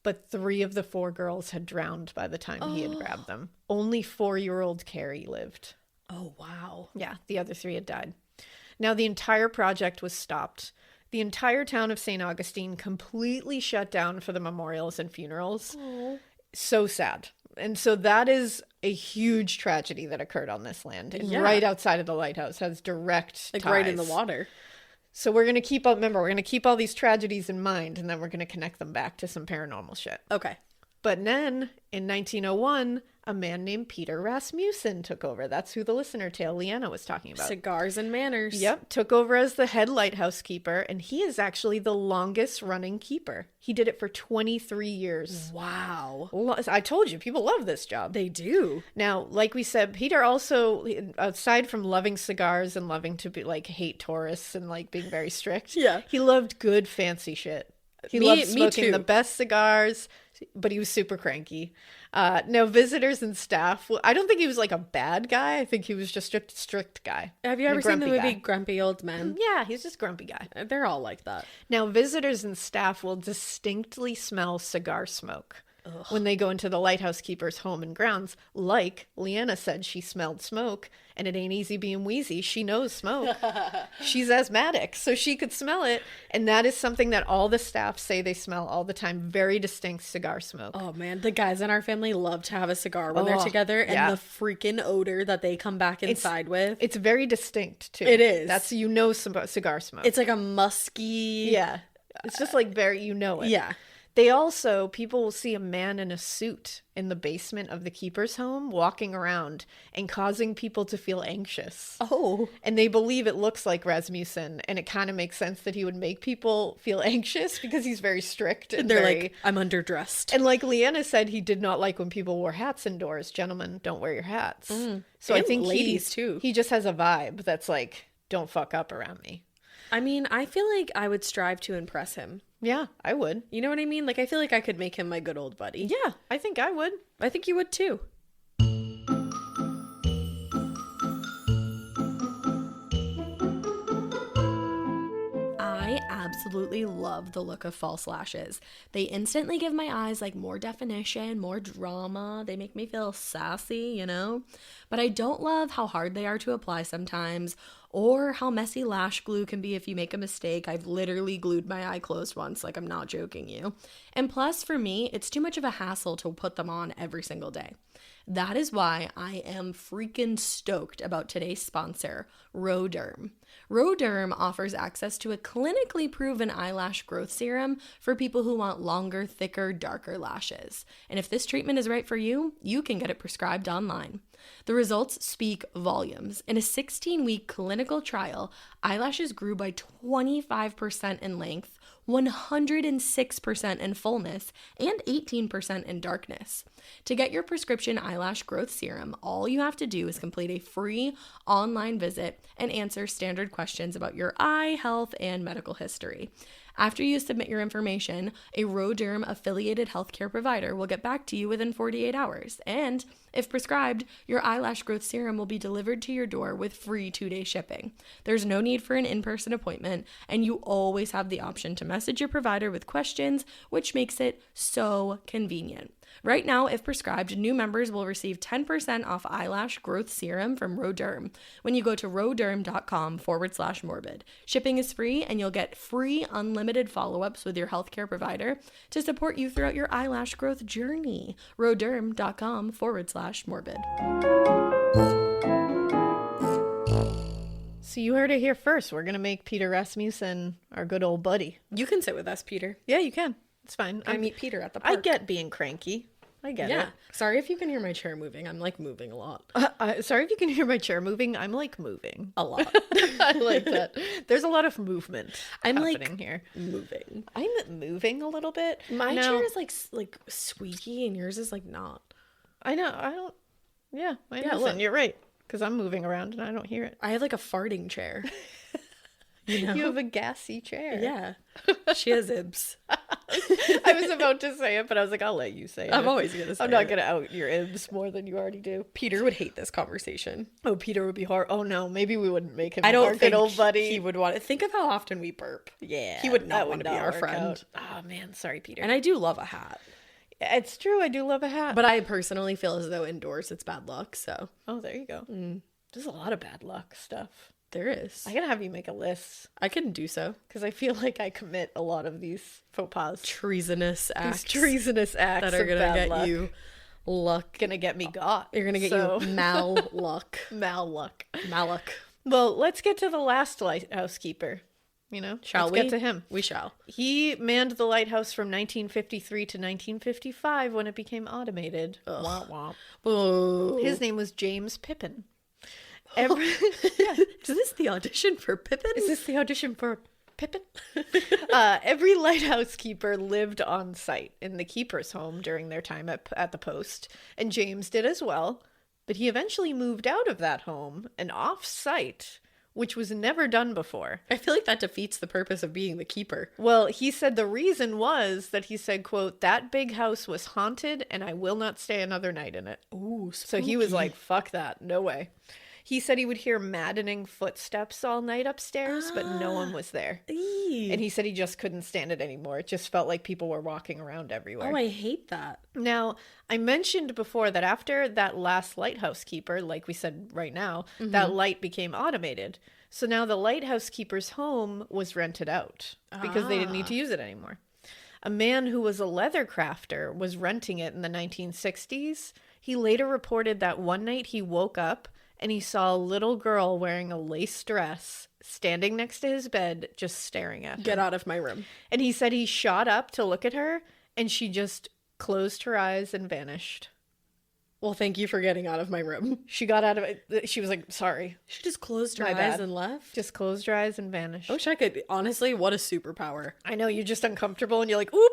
But 3 of the 4 girls had drowned by the time he had grabbed them. Only 4-year-old Carrie lived. Oh, wow. Yeah, the other 3 had died. Now, the entire project was stopped. The entire town of St. Augustine completely shut down for the memorials and funerals. Oh. So sad. And so that is a huge tragedy that occurred on this land. And right outside of the lighthouse has direct Like ties. right in the water. So we're going to keep all these tragedies in mind, and then we're going to connect them back to some paranormal shit. Okay. But then, in 1901, a man named Peter Rasmussen took over. That's who the listener tale Leanna was talking about. Cigars and manners. Yep, took over as the head lighthouse keeper, and he is actually the longest running keeper. He did it for 23 years. Wow. I told you, people love this job. They do. Now, like we said, Peter also, aside from loving cigars and loving to be like hate tourists and like being very strict, Yeah. he loved good fancy shit. He loved smoking the best cigars, but he was super cranky. Now, visitors and staff, I don't think he was like a bad guy. I think he was just a strict guy. Have you ever seen the movie Grumpy Old Men? Yeah, he's just a grumpy guy. They're all like that. Now, visitors and staff will distinctly smell cigar smoke when they go into the lighthouse keeper's home and grounds. Like Leanna said, she smelled smoke, and it ain't easy being wheezy. She knows smoke. She's asthmatic, so she could smell it. And that is something that all the staff say they smell all the time. Very distinct cigar smoke. Oh man, the guys in our family love to have a cigar when they're together, and the freaking odor that they come back inside with. It's very distinct too. It is. That's, some cigar smoke. It's like a musky. Yeah. It's just like very, it. Yeah. They also, people will see a man in a suit in the basement of the keeper's home walking around and causing people to feel anxious. Oh. And they believe it looks like Rasmussen, and it kind of makes sense that he would make people feel anxious because he's very strict. And they're like, I'm underdressed. And like Leanna said, he did not like when people wore hats indoors. Gentlemen, don't wear your hats. So And I think ladies too. He just has a vibe that's like, don't fuck up around me. I mean, I feel like I would strive to impress him. Yeah, I would. You know what I mean? Like, I feel like I could make him my good old buddy. Yeah, I think I would. I think you would too. I absolutely love the look of false lashes. They instantly give my eyes like more definition, more drama. They make me feel sassy, you know? But I don't love how hard they are to apply sometimes, or how messy lash glue can be if you make a mistake. I've literally glued my eye closed once, like I'm not joking you. And plus, for me, it's too much of a hassle to put them on every single day. That is why I am freaking stoked about today's sponsor, Roderm. Roderm offers access to a clinically proven eyelash growth serum for people who want longer, thicker, darker lashes. And if this treatment is right for you, you can get it prescribed online. The results speak volumes. In a 16-week clinical trial, eyelashes grew by 25% in length, 106% in fullness, and 18% in darkness. To get your prescription eyelash growth serum, all you have to do is complete a free online visit and answer standard questions about your eye health and medical history. After you submit your information, a Roderm affiliated healthcare provider will get back to you within 48 hours. And if prescribed, your eyelash growth serum will be delivered to your door with free 2-day shipping. There's no need for an in-person appointment, and you always have the option to message your provider with questions, which makes it so convenient. Right now, if prescribed, new members will receive 10% off eyelash growth serum from Roderm when you go to roderm.com/morbid. Shipping is free, and you'll get free unlimited follow-ups with your healthcare provider to support you throughout your eyelash growth journey. roderm.com/morbid. So you heard it here first. We're going to make Peter Rasmussen our good old buddy. You can sit with us, Peter. Yeah, you can. It's fine. I meet Peter at the park. I get being cranky. I get Yeah. it. Sorry if you can hear my chair moving. I'm like moving a lot. Sorry if you can hear my chair moving. I'm like moving. A lot. I like that. There's a lot of movement I'm happening like here. moving. I'm moving a little bit. My Now, chair is like squeaky and yours is like not. I know. I don't. Yeah. Yeah, Listen, look. You're right. Because I'm moving around and I don't hear it. I have like a farting chair. You know? You have a gassy chair. Yeah. She has ibs. I was about to say it, but I was like, I'll let you say it. I'm always going to say I'm not it. going to out your ibs more than you already do. Peter would hate this conversation. Oh, Peter would be hard. Oh, no. Maybe we wouldn't make him I don't our think good old buddy. he would want it. Think of how often we burp. Yeah. He would not that want to be our work friend. out. Oh, man. Sorry, Peter. And I do love a hat. It's true. I do love a hat. But I personally feel as though indoors it's bad luck. So Oh, there you go. There's a lot of bad luck stuff. there is. I gotta have you make a list I can do so. because I feel like I commit a lot of these faux pas. Treasonous acts. These treasonous acts that are of gonna bad get luck. you luck. Gonna get me got. You're gonna get So- you mal luck. mal luck. Malluck. Well, let's get to the last lighthouse keeper. You know, Shall let's we? get to him. We shall. He manned the lighthouse from 1953 to 1955 when it became automated. Wah, Womp womp. Boo. His name was James Pippin. Is this the audition for Pippin? Is this the audition for Pippin? Every lighthouse keeper lived on site in the keeper's home during their time at the post, and James did as well. But he eventually moved out of that home and off site, which was never done before. I feel like that defeats the purpose of being the keeper. Well, he said the reason was that he said, quote, "That big house was haunted and I will not stay another night in it." Ooh, So he was like, fuck that. No way. He said he would hear maddening footsteps all night upstairs, but no one was there. And he said he just couldn't stand it anymore. It just felt like people were walking around everywhere. Oh, I hate that. Now, I mentioned before that after that last lighthouse keeper, like we said right now, that light became automated. So now the lighthouse keeper's home was rented out because they didn't need to use it anymore. A man who was a leather crafter was renting it in the 1960s. He later reported that one night he woke up and he saw a little girl wearing a lace dress standing next to his bed, just staring at him. Get out of my room. And he said he shot up to look at her, and she just closed her eyes and vanished. Well, thank you for getting out of my room. She got out of it. She was like, sorry. She just closed her My eyes bad. and left. Just closed her eyes and vanished. I wish I could. Honestly, what a superpower. I know, you're just uncomfortable, and you're like, oop,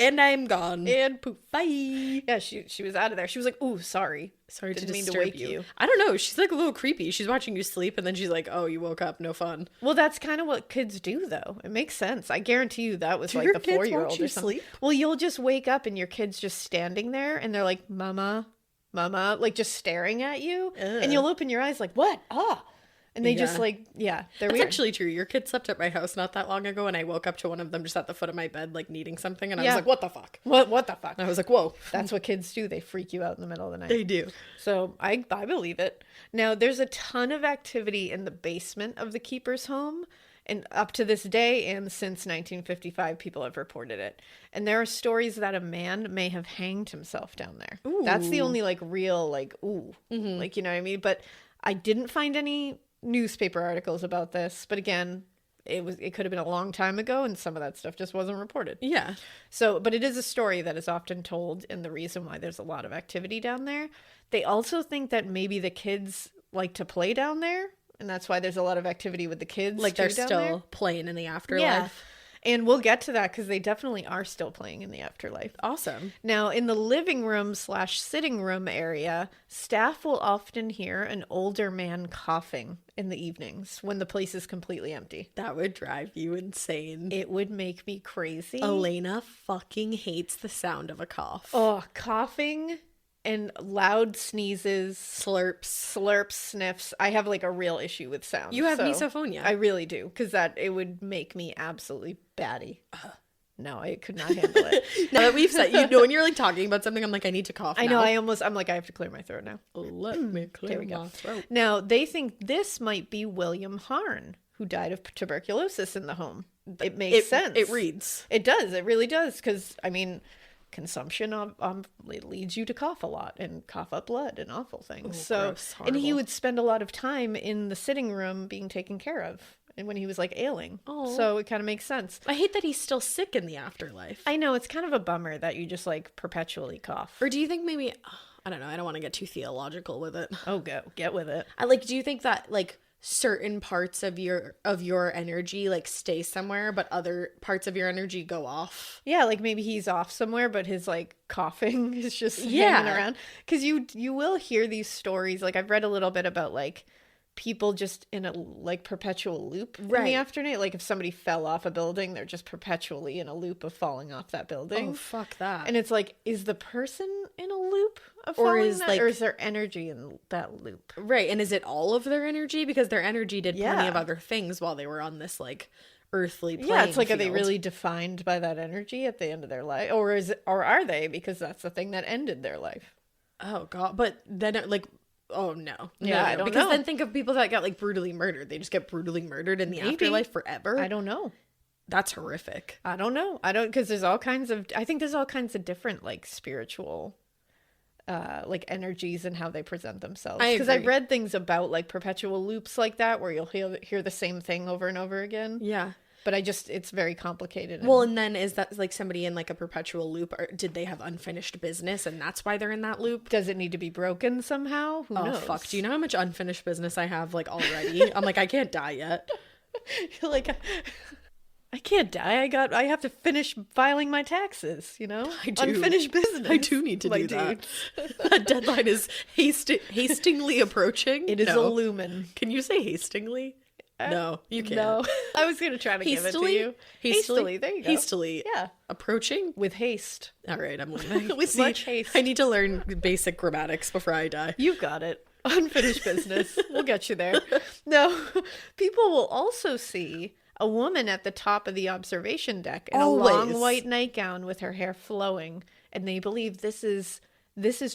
And I'm gone. and poof. Bye. Yeah, she was out of there. She was like, ooh, sorry. Sorry Didn't to mean disturb to wake you. I don't know. She's like a little creepy. She's watching you sleep and then she's like, oh, you woke up. No fun. Well, that's kind of what kids do, though. It makes sense. I guarantee you that was Do like your the kids 4-year-old watch or you something. sleep? Well, you'll just wake up and your kid's just standing there and they're like, mama, mama, like just staring at you. Ugh. And you'll open your eyes like, what? Ah. And they just Yeah. like, yeah, they're That's weird. actually true. Your kid slept at my house not that long ago and I woke up to one of them just at the foot of my bed, like needing something. And I Yeah. was like, what the fuck? What the fuck? And I was like, whoa. That's what kids do. They freak you out in the middle of the night. They do. So I believe it. Now, there's a ton of activity in the basement of the keeper's home. And up to this day and since 1955, people have reported it. And there are stories that a man may have hanged himself down there. That's the only like real like, like, you know what I mean? But I didn't find any newspaper articles about this. But again, it could have been a long time ago and some of that stuff just wasn't reported. Yeah. So, but it is a story that is often told and the reason why there's a lot of activity down there. They also think that maybe the kids like to play down there. And that's why there's a lot of activity with the kids. Like they're too down still there. playing in the afterlife. Yeah. And we'll get to that because they definitely are still playing in the afterlife. Awesome. Now, in the living room / sitting room area, staff will often hear an older man coughing in the evenings when the place is completely empty. That would drive you insane. It would make me crazy. Alaina fucking hates the sound of a cough. Oh, coughing and loud sneezes, Slurps. slurps, sniffs. I have like a real issue with sound. You have so misophonia. I really do, because it would make me absolutely batty. No, I could not handle it. Now that we've said, you know, when you're like talking about something, I'm like, I need to cough I know. now. I'm like, I have to clear my throat now. Let me clear There we go. my throat. Now, they think this might be William Harn, who died of tuberculosis in the home. It makes sense. It reads. It does. It really does. Because, I mean, consumption it leads you to cough a lot and cough up blood and awful things. gross, and he horrible. would spend a lot of time in the sitting room being taken care of, and when he was like ailing. So it kind of makes sense. I hate that he's still sick in the afterlife. I know, it's kind of a bummer that you just like perpetually cough. Or do you think maybe, I don't know, I don't want to get too theological with it. Oh, get with it. Do you think that like certain parts of your energy like stay somewhere, but other parts of your energy go off? Yeah, like maybe he's off somewhere, but his like coughing is just hanging Yeah. around. Because you will hear these stories. Like I've read a little bit about like people just in a like perpetual loop in Right. the afternoon. Like if somebody fell off a building, they're just perpetually in a loop of falling off that building. Oh, fuck that. And it's like, is the person in a loop of Or falling is, that, like- or is there energy in that loop? Right, and is it all of their energy? Because their energy did plenty Yeah. of other things while they were on this like earthly plane. Yeah, it's like, are they field. really defined by that energy at the end of their life, or are they, because that's the thing that ended their life? Oh god, but then like, oh no, Yeah, I don't because know. then think of people that got like brutally murdered. They just get brutally murdered in the Maybe. afterlife forever. I don't know. That's horrific. I don't know. Because there's all kinds of, I think there's all kinds of different like spiritual like energies and how they present themselves. I Because I've agree. read things about like perpetual loops like that where you'll hear the same thing over and over again. Yeah. But it's very complicated. Well, and then is that like somebody in like a perpetual loop, or did they have unfinished business and that's why they're in that loop? Does it need to be broken somehow? Who knows? Fuck. Do you know how much unfinished business I have like already? I'm like, I can't die yet. You're like, I can't die. I have to finish filing my taxes, you know? I do. Unfinished business. I do need to do that. That deadline is hastingly approaching. It is a lumen. Can you say hastingly? No, you can't. No. I was going to try to give it to you. Hastily. There you go. Hastily. Yeah. Approaching? With haste. All right, I'm leaving. With much haste. I need to learn basic grammatics before I die. You've got it. Unfinished business. We'll get you there. No. People will also see a woman at the top of the observation deck in a long white nightgown with her hair flowing. And they believe this is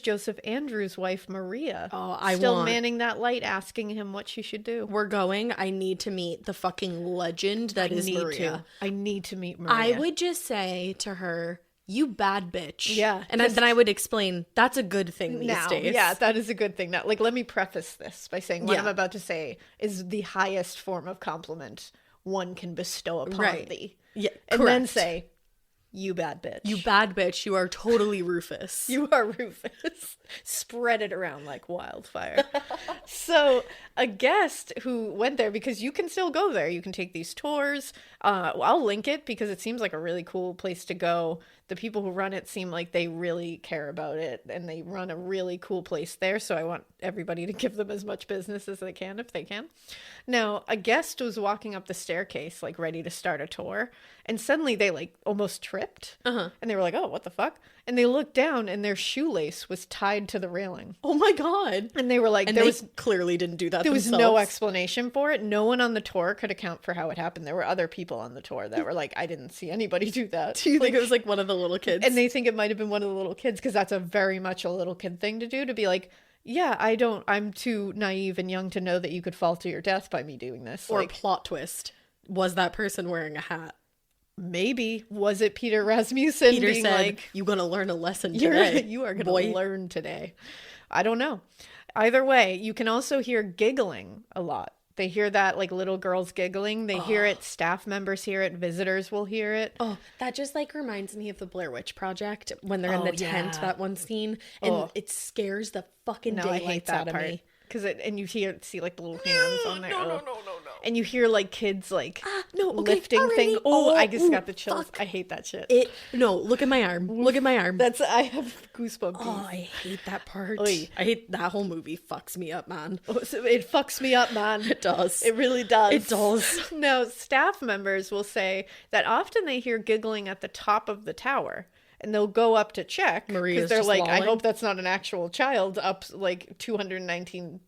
Joseph Andrews' wife, Maria. Oh, still manning that light, asking him what she should do. We're going. I need to meet the fucking legend that is Maria. I need to meet Maria. I would just say to her, you bad bitch. Yeah. And then I would explain, that's a good thing these days. Yeah, that is a good thing. Now, like, let me preface this by saying what I'm about to say is the highest form of compliment one can bestow upon thee. Yeah, and then say, you bad bitch. You bad bitch. You are totally Rufus. You are Rufus. Spread it around like wildfire. So a guest who went there, because you can still go there. You can take these tours. I'll link it because it seems like a really cool place to go. The people who run it seem like they really care about it, and they run a really cool place there. So I want everybody to give them as much business as they can if they can. Now, a guest was walking up the staircase, like ready to start a tour, and suddenly they like almost tripped. And they were like, oh, what the fuck? And they looked down and their shoelace was tied to the railing. Oh my God. And they were like, and they clearly didn't do that There themselves. was no explanation for it. No one on the tour could account for how it happened. There were other people on the tour that were like, I didn't see anybody do that. Do you think it was like one of the little kids? And they think it might have been one of the little kids, because that's a very much a little kid thing to do, to be like, yeah, I'm too naive and young to know that you could fall to your death by me doing this. Or like, plot twist. Was that person wearing a hat? Maybe. Was it Peter Rasmussen? Peter being said, like, you're going to learn a lesson today. You are going to learn today. I don't know. Either way, you can also hear giggling a lot. They hear that, like, little girls giggling. They hear it. Staff members hear it. Visitors will hear it. Oh, that just, like, reminds me of the Blair Witch Project when they're in the tent, that one scene. And it scares the fucking daylights out of me. Because and you see like the little hands on there. No. And you hear like kids like lifting things. Oh, I just got the chills. Fuck. I hate that shit. Look at my arm. Look at my arm. I have goosebumps. Oh, I hate that part. Oy. I hate that whole movie. Fucks me up, man. Oh, so it fucks me up, man. It does. It really does. It does. No, staff members will say that often they hear giggling at the top of the tower. And they'll go up to check because they're like, lolling. I hope that's not an actual child up like 219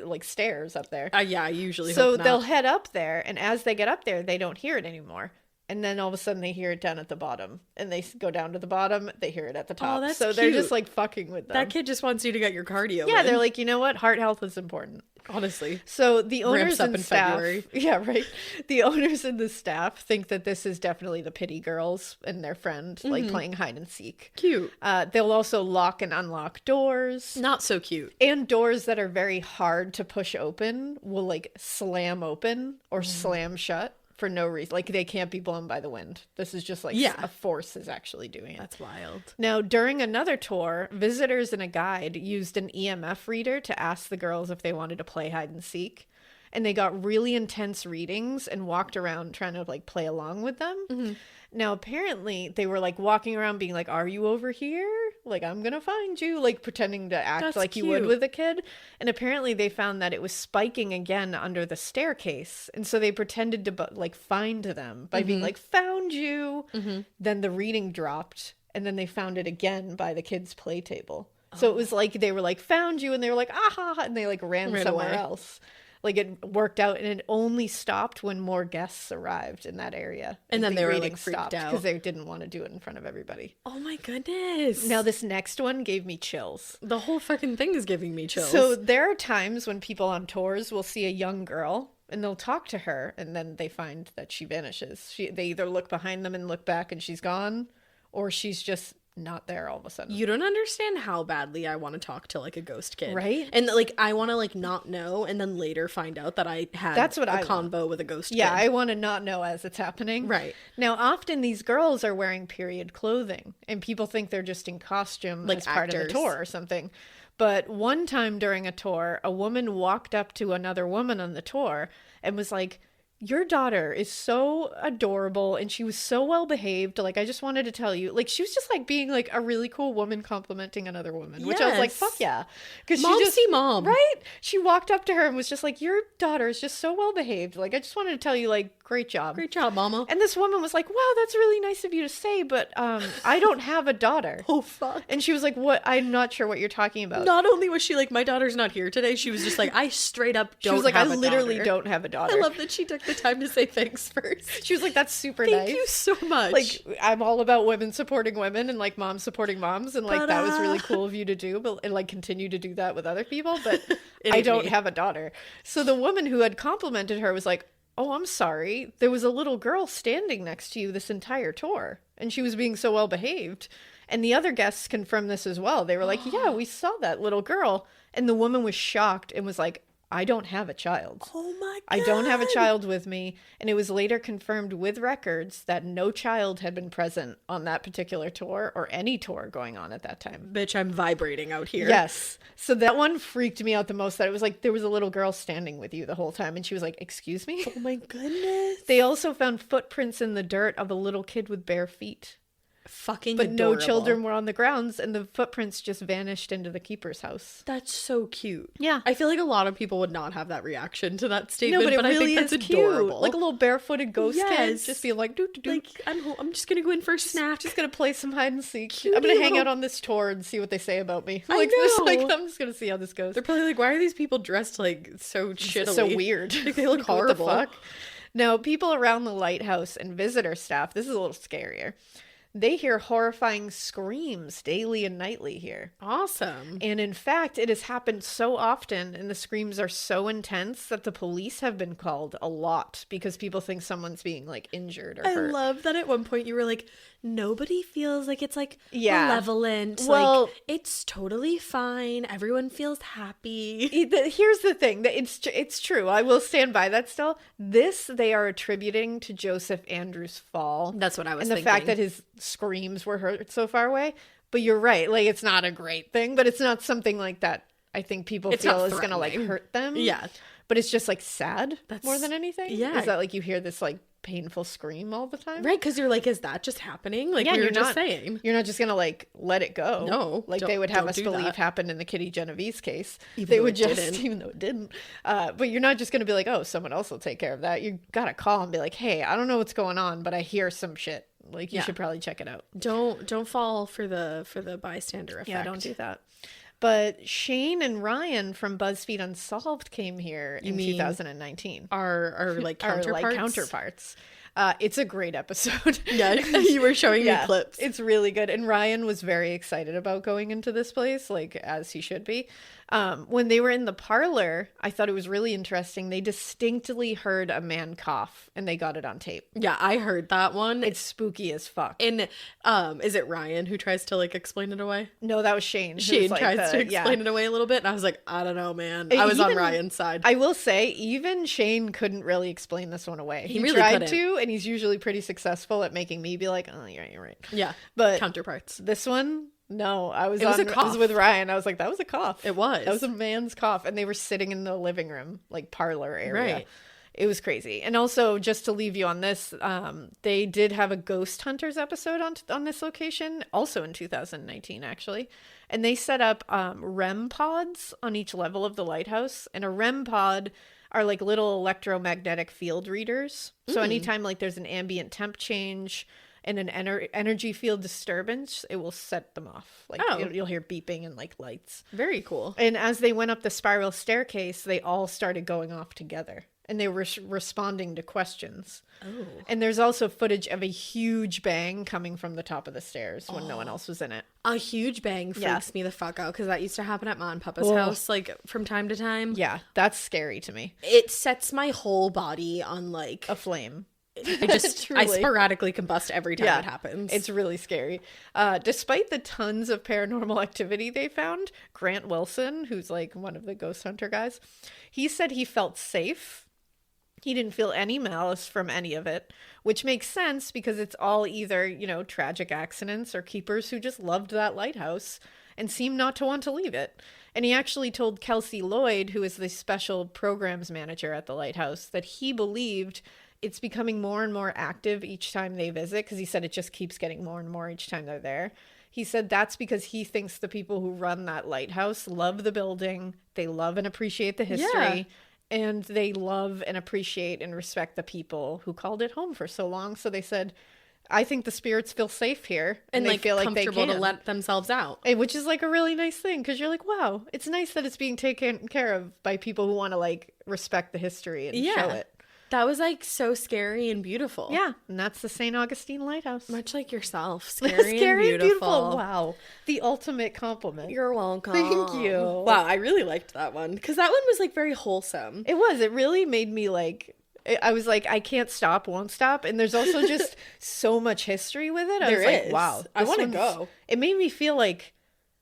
like stairs up there. Yeah, I usually so hope not. They'll head up there, and as they get up there, they don't hear it anymore. And then all of a sudden they hear it down at the bottom, and they go down to the bottom, they hear it at the top. Oh, that's so cute. They're just like fucking with them. That kid just wants you to get your cardio. Yeah, in. they're like, you know what? Heart health is important. Honestly. So the owners and staff, February. Yeah, right. The owners and the staff think that this is definitely the pity girls and their friend, like playing hide and seek. Cute. They'll also lock and unlock doors. Not so cute. And doors that are very hard to push open will like slam open or slam shut for no reason. Like they can't be blown by the wind. This is just like a force is actually doing it. That's wild. Now, during another tour, visitors and a guide used an EMF reader to ask the girls if they wanted to play hide and seek. And they got really intense readings and walked around trying to like play along with them. Now, apparently they were like walking around being like, are you over here? Like, I'm going to find you, like pretending to act That's like cute. you would with a kid. And apparently they found that it was spiking again under the staircase. And so they pretended to like find them by being like, found you. Then the reading dropped, and then they found it again by the kids' play table. So it was like they were like, found you, and they were like, aha, and they like ran somewhere else. Like it worked out, and it only stopped when more guests arrived in that area. And then the they were reading like freaked stopped out because they didn't want to do it in front of everybody. Oh my goodness. Now this next one gave me chills. The whole fucking thing is giving me chills. So there are times when people on tours will see a young girl and they'll talk to her, and then they find that she vanishes. They either look behind them and look back and she's gone, or she's just not there all of a sudden. You don't understand how badly I want to talk to like a ghost kid. Right? And like I want to like not know and then later find out that I had That's what a I convo with a ghost Yeah, kid. I want to not know as it's happening. Right. Now, often these girls are wearing period clothing, and people think they're just in costume Like as part of actors. the tour or something. But one time during a tour, a woman walked up to another woman on the tour and was like, your daughter is so adorable and she was so well behaved. Like, I just wanted to tell you, like, she was just like being like a really cool woman complimenting another woman, which I was like, Yes. fuck yeah. Because Mom she just, see mom. right? She walked up to her and was just like, your daughter is just so well behaved. Like, I just wanted to tell you, like, great job. Great job, mama. And this woman was like, wow, that's really nice of you to say, but I don't have a daughter. Oh, fuck. And she was like, what? I'm not sure what you're talking about. Not only was she like, my daughter's not here today, she was just like, I straight up don't She was like, I have a literally daughter. don't have a daughter. I love that she took the time to say thanks first. She was like, that's super Thank nice. you so much. Like, I'm all about women supporting women and like moms supporting moms, and like that was really cool of you to do, but and like continue to do that with other people, but I ain't don't me. have a daughter. So the woman who had complimented her was like, oh, I'm sorry, there was a little girl standing next to you this entire tour, and she was being so well behaved. And the other guests confirmed this as well. They were like, yeah, we saw that little girl. And the woman was shocked and was like, I don't have a child. oh my I don't have a child with me. And it was later confirmed with records that no child had been present on that particular tour or any tour going on at that time. Bitch, I'm vibrating out here. Yes. So that one freaked me out the most, that it was like there was a little girl standing with you the whole time. And she was like, excuse me? Oh my goodness. They also found footprints in the dirt of a little kid with bare feet. Fucking But adorable. no children were on the grounds, and the footprints just vanished into the keeper's house. That's so cute. Yeah. I feel like a lot of people would not have that reaction to that statement, No, but it I really think that's is adorable. cute. Like a little barefooted ghost kid Yes. just being like, doo doo doo. Like, I'm just gonna go in for a snack. Just gonna play some hide and seek. Cutie I'm gonna hang little- out on this tour and see what they say about me. I Like this, like know. I'm just gonna see how this goes. They're probably like, why are these people dressed like so shittily? so weird. Like, they look Like, what the horrible. fuck? Now, people around the lighthouse and visitor staff, this is a little scarier. They hear horrifying screams daily and nightly here. Awesome. And in fact, it has happened so often and the screams are so intense that the police have been called a lot because people think someone's being like injured or I hurt. love that at one point you were like, nobody feels like it's like Yeah. malevolent. Well- like, it's totally fine. Everyone feels happy. Here's the thing, that it's true. I will stand by that still. This they are attributing to Joseph Andrews' fall. That's what I was and the thinking. fact that his screams were heard so far away. But you're right. Like, it's not a great thing, but it's not something like that I think people It's feel not is going to like threatening. hurt them. Yeah. But it's just like sad That's- more than anything. yeah. Is that like you hear this like painful scream all the time? Right, because you're like, is that just happening? Like, Yeah, we were you're just not saying. You're not just gonna like let it go. No, like don't- they would have don't us do believe that. happened in the Kitty Genovese case. Even They though would it just, didn't. even though it didn't. But you're not just gonna be like, oh, someone else will take care of that. You gotta call and be like, hey, I don't know what's going on, but I hear some shit. Like, you Yeah. should probably check it out. Don't fall for the bystander effect. Yeah, don't do that. But Shane and Ryan from BuzzFeed Unsolved came here in mean 2019. Our like counterparts. Our, like, counterparts. It's a great episode. Yeah, you were showing me clips. It's really good. And Ryan was very excited about going into this place, like, as he should be. When they were in the parlor, I thought it was really interesting. They distinctly heard a man cough, and they got it on tape. Yeah, I heard that one. It's spooky as fuck. And is it Ryan who tries to like explain it away? No, that was Shane. who Shane was, like, tries to yeah. explain it away a little bit, and I was like, I don't know, man. I was on Even- Ryan's side. I will say, even Shane couldn't really explain this one away. He really tried couldn't. to, and he's usually pretty successful at making me be like, oh, yeah, you're right. Yeah, But counterparts. this one, no, I was It was a I was cough. with Ryan. I was like, that was a cough. It was. That was a man's cough. And they were sitting in the living room, like parlor area. Right. It was crazy. And also, just to leave you on this, they did have a Ghost Hunters episode on this location, also in 2019, actually. And they set up REM pods on each level of the lighthouse. And a REM pod are like little electromagnetic field readers. So anytime like there's an ambient temp change and an energy field disturbance, it will set them off. Like, Oh. you'll hear beeping and like lights. Very cool. And as they went up the spiral staircase, they all started going off together. And they were responding to questions. Oh. And there's also footage of a huge bang coming from the top of the stairs when no one else was in it. A huge bang freaks Yeah. me the fuck out because that used to happen at Ma and Papa's Oh. house like from time to time. Yeah, that's scary to me. It sets my whole body on like A flame. I sporadically combust every time Yeah, it happens. It's really scary. Despite the tons of paranormal activity they found, Grant Wilson, who's like one of the ghost hunter guys, he said he felt safe. He didn't feel any malice from any of it, which makes sense because it's all either, you know, tragic accidents or keepers who just loved that lighthouse and seemed not to want to leave it. And he actually told Kelsey Lloyd, who is the special programs manager at the lighthouse, that he believed it's becoming more and more active each time they visit, because he said it just keeps getting more and more each time they're there. He said that's because he thinks the people who run that lighthouse love the building, they love and appreciate the history, and they love and appreciate and respect the people who called it home for so long. So they said, I think the spirits feel safe here, and they like feel like they comfortable can. to let themselves out. Which is like a really nice thing, because you're like, wow, it's nice that it's being taken care of by people who want to like respect the history and show it. That was like so scary and beautiful. Yeah, and that's the St. Augustine Lighthouse. Much like yourself. Scary, and beautiful. Wow. The ultimate compliment. You're welcome. Thank you. Wow, I really liked that one. Because that one was like very wholesome. It was. It really made me like, I was like, I can't stop, won't stop. And there's also just so much history with it. I was like, wow. I want to go. It made me feel like,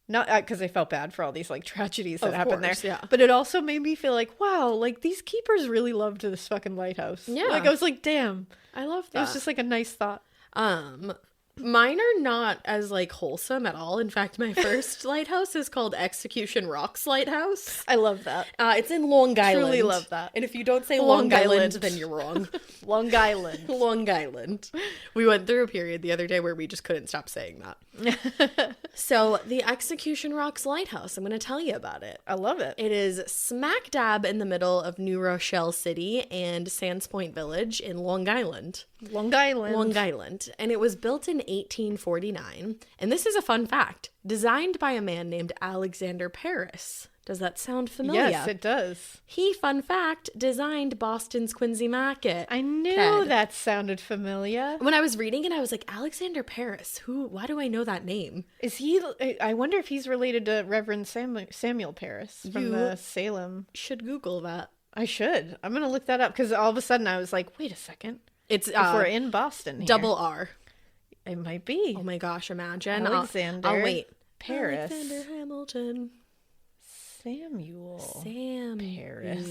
not because I felt bad for all these like tragedies that happened there. Yeah. But it also made me feel like, wow, like these keepers really loved this fucking lighthouse. Yeah. Like I was like, damn. I love that. It was just like a nice thought. Mine are not as like wholesome at all. In fact, my first lighthouse is called Execution Rocks Lighthouse. I love that. It's in Long Island. Truly love that. And if you don't say Long Long Island, Island. then you're wrong. Long Island. Long Island. We went through a period the other day where we just couldn't stop saying that. So the Execution Rocks Lighthouse, I'm going to tell you about it. I love it. It is smack dab in the middle of New Rochelle City and Sands Point Village in Long Island. Long Island. Long Island. And it was built in 1849. And this is a fun fact. Designed by a man named Alexander Paris. Does that sound familiar? Yes, it does. He, fun fact, designed Boston's Quincy Market. I knew that sounded familiar. When I was reading it, I was like, Alexander Paris? Why do I know that name? Is he, I wonder if he's related to Reverend Samuel Paris from the Salem. Should Google that. I should. I'm going to look that up, because all of a sudden I was like, wait a second. It's If we're in Boston here. double R. It might be. Oh my gosh, imagine. Alexander I'll wait. Paris. Alexander Hamilton. Samuel Paris.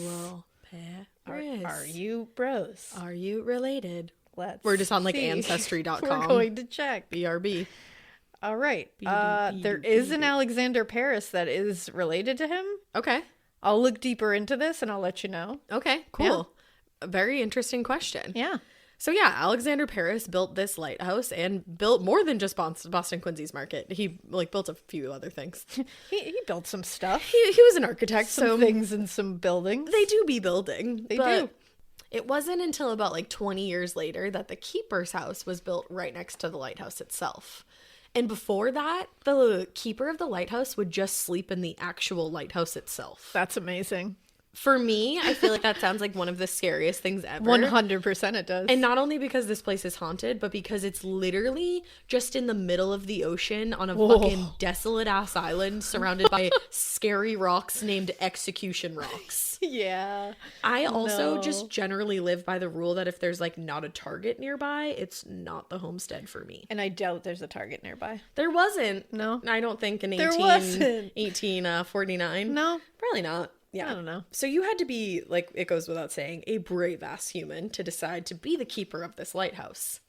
Paris. Are you bros? Are you related? We're just on like see. Ancestry.com. We're going to check. BRB. All right. There is an Alexander Paris that is related to him. Okay. I'll look deeper into this and I'll let you know. Okay, cool. A very interesting question. Yeah. So yeah, Alexander Paris built this lighthouse and built more than just Boston Quincy's Market. He like built a few other things. He built some stuff. He was an architect, Some things and some buildings. They do be building. They do. It wasn't until about like 20 years later that the keeper's house was built right next to the lighthouse itself. And before that, the keeper of the lighthouse would just sleep in the actual lighthouse itself. That's amazing. For me, I feel like that sounds like one of the scariest things ever. 100% it does. And not only because this place is haunted, but because it's literally just in the middle of the ocean on a fucking desolate ass island surrounded by scary rocks named Execution Rocks. Yeah. I also just generally live by the rule that if there's like not a Target nearby, it's not the homestead for me. And I doubt there's a Target nearby. There wasn't. No. I don't think in There wasn't. 1849. No. Probably not. Yeah. I don't know. So you had to be, like it goes without saying, a brave ass human to decide to be the keeper of this lighthouse.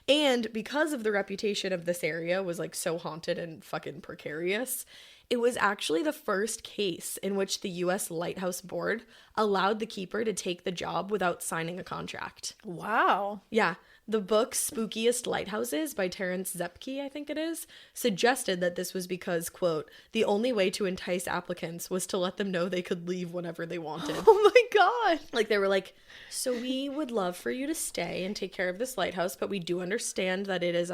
And because of the reputation of this area was like so haunted and fucking precarious, it was actually the first case in which the U.S. Lighthouse Board allowed the keeper to take the job without signing a contract. Wow. Yeah. The book Spookiest Lighthouses by Terence Zepke, I think it is, suggested that this was because, quote, the only way to entice applicants was to let them know they could leave whenever they wanted. Oh my God. Like they were like, so we would love for you to stay and take care of this lighthouse, but we do understand that it is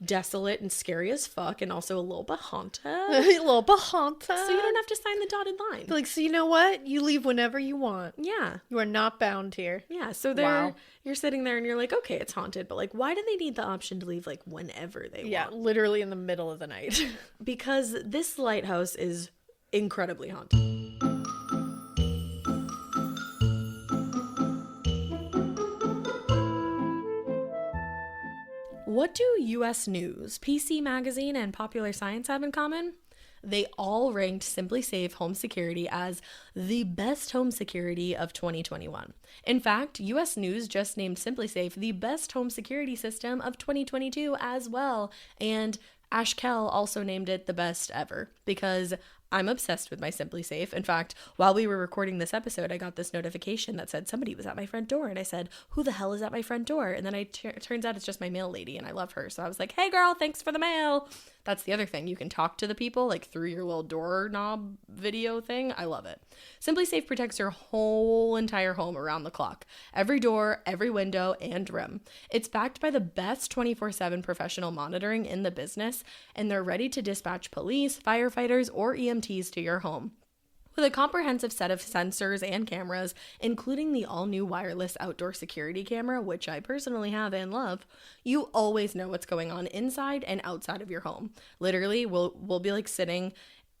desolate and scary as fuck and also a little bit haunted. A little bit haunted. So you don't have to sign the dotted line. Like, so you know what? You leave whenever you want. Yeah. You are not bound here. Yeah. So you're sitting there and you're like, okay, it's haunted, but like, why do they need the option to leave like whenever they want? Yeah, literally in the middle of the night. Because this lighthouse is incredibly haunted. What do US News, PC Magazine, and Popular Science have in common? They all ranked Simply Safe Home Security as the best home security of 2021. In fact, US News just named Simply Safe the best home security system of 2022 as well. And Ash Kell also named it the best ever because I'm obsessed with my Simply Safe. In fact, while we were recording this episode, I got this notification that said somebody was at my front door. And I said, who the hell is at my front door? And then it turns out it's just my mail lady and I love her. So I was like, hey girl, thanks for the mail. That's the other thing. You can talk to the people like through your little doorknob video thing. I love it. Simply Safe protects your whole entire home around the clock. Every door, every window, and room. It's backed by the best 24/7 professional monitoring in the business, and they're ready to dispatch police, firefighters, or EMTs to your home. With a comprehensive set of sensors and cameras, including the all-new wireless outdoor security camera, which I personally have and love, you always know what's going on inside and outside of your home. Literally, we'll be like sitting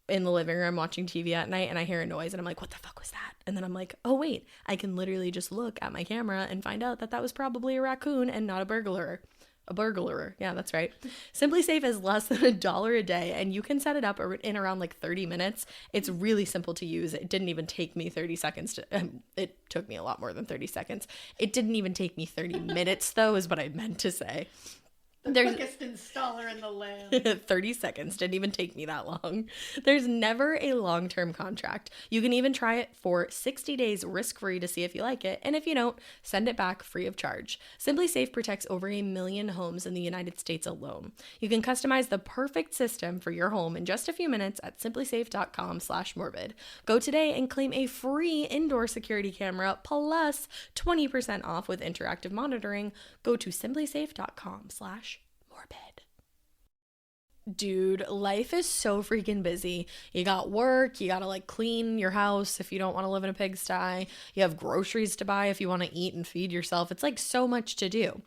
in the living room watching TV at night and I hear a noise and I'm like, what the fuck was that? And then I'm like, oh wait, I can literally just look at my camera and find out that that was probably a raccoon and not a burglar. A burglar. Yeah, that's right. Simply Safe is less than $1 a day and you can set it up in around like 30 minutes. It's really simple to use. It didn't even take me 30 seconds it took me a lot more than 30 seconds. It didn't even take me 30 minutes though, is what I meant to say. The quickest installer in the land. 30 seconds didn't even take me that long. There's never a long-term contract. You can even try it for 60 days risk-free to see if you like it, and if you don't, send it back free of charge. Simply Safe protects over 1 million homes in the United States alone. You can customize the perfect system for your home in just a few minutes at simplysafe.com/morbid. Go today and claim a free indoor security camera plus 20% off with interactive monitoring. Go to simplysafe.com/morbid. Dude, life is so freaking busy. You got work, you gotta like clean your house if you don't want to live in a pigsty. You have groceries to buy if you want to eat and feed yourself. It's like so much to do.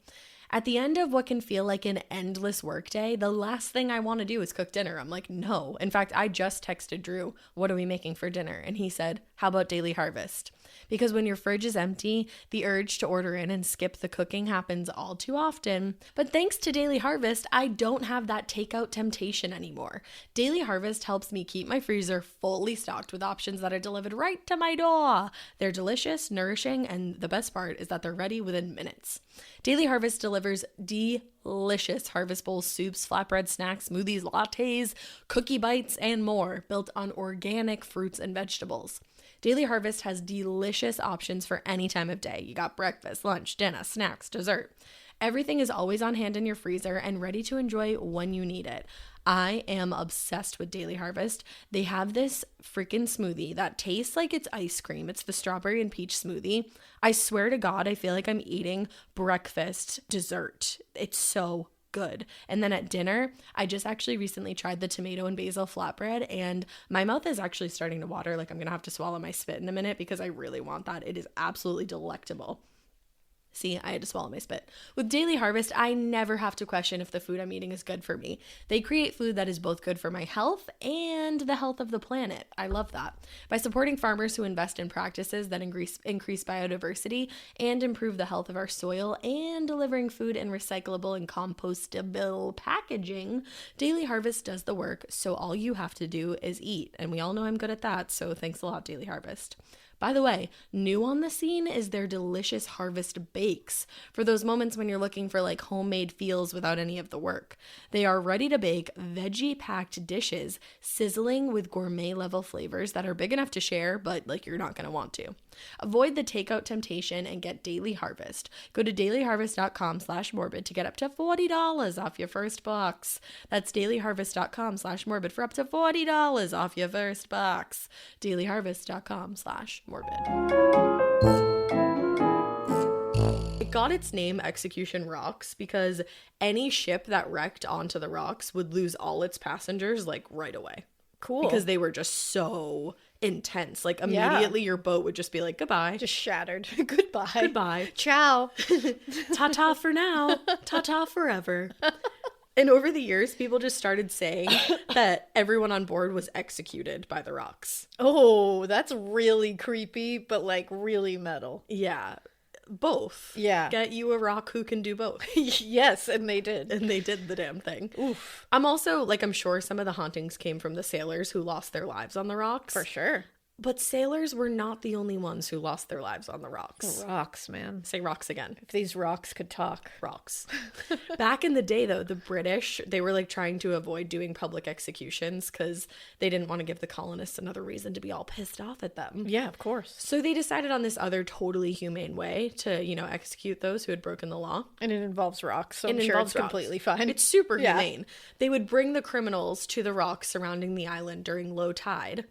At the end of what can feel like an endless workday, the last thing I want to do is cook dinner. I'm like, no. In fact, I just texted Drew, what are we making for dinner? And he said, how about Daily Harvest? Because when your fridge is empty, the urge to order in and skip the cooking happens all too often. But thanks to Daily Harvest, I don't have that takeout temptation anymore. Daily Harvest helps me keep my freezer fully stocked with options that are delivered right to my door. They're delicious, nourishing, and the best part is that they're ready within minutes. Daily Harvest delivers delicious Harvest Bowl soups, flatbread snacks, smoothies, lattes, cookie bites, and more, built on organic fruits and vegetables. Daily Harvest has delicious options for any time of day. You got breakfast, lunch, dinner, snacks, dessert. Everything is always on hand in your freezer and ready to enjoy when you need it. I am obsessed with Daily Harvest. They have this freaking smoothie that tastes like it's ice cream. It's the strawberry and peach smoothie. I swear to God, I feel like I'm eating breakfast dessert. It's so good. And then at dinner, I just actually recently tried the tomato and basil flatbread and my mouth is actually starting to water. Like I'm going to have to swallow my spit in a minute because I really want that. It is absolutely delectable. See, I had to swallow my spit. With Daily Harvest, I never have to question if the food I'm eating is good for me. They create food that is both good for my health and the health of the planet. I love that. By supporting farmers who invest in practices that increase biodiversity and improve the health of our soil and delivering food in recyclable and compostable packaging, Daily Harvest does the work, so all you have to do is eat. And we all know I'm good at that, so thanks a lot, Daily Harvest. By the way, new on the scene is their delicious Harvest Bakes for those moments when you're looking for like homemade feels without any of the work. They are ready to bake, veggie-packed dishes, sizzling with gourmet level flavors that are big enough to share, but like you're not going to want to. Avoid the takeout temptation and get Daily Harvest. Go to dailyharvest.com/morbid to get up to $40 off your first box. That's dailyharvest.com/morbid for up to $40 off your first box. dailyharvest.com/morbid. It got its name Execution Rocks because any ship that wrecked onto the rocks would lose all its passengers like right away. Cool. Because they were just so intense. Like immediately your boat would just be like, goodbye. Just shattered. Goodbye. Goodbye. Ciao. Ta-ta for now. Ta-ta forever. And over the years, people just started saying that everyone on board was executed by the rocks. Oh, that's really creepy, but like really metal. Yeah. both. Yeah. Get you a rock who can do both. Yes, and they did. And they did the damn thing. Oof. I'm also, like, I'm sure some of the hauntings came from the sailors who lost their lives on the rocks. For sure. But sailors were not the only ones who lost their lives on the rocks. Rocks, man. Say rocks again. If these rocks could talk. Rocks. Back in the day, though, the British, they were like trying to avoid doing public executions because they didn't want to give the colonists another reason to be all pissed off at them. Yeah, of course. So they decided on this other totally humane way to, you know, execute those who had broken the law. And it involves rocks, so It I'm sure involves it's rocks. completely fine. It's super Yeah. humane. They would bring the criminals to the rocks surrounding the island during low tide,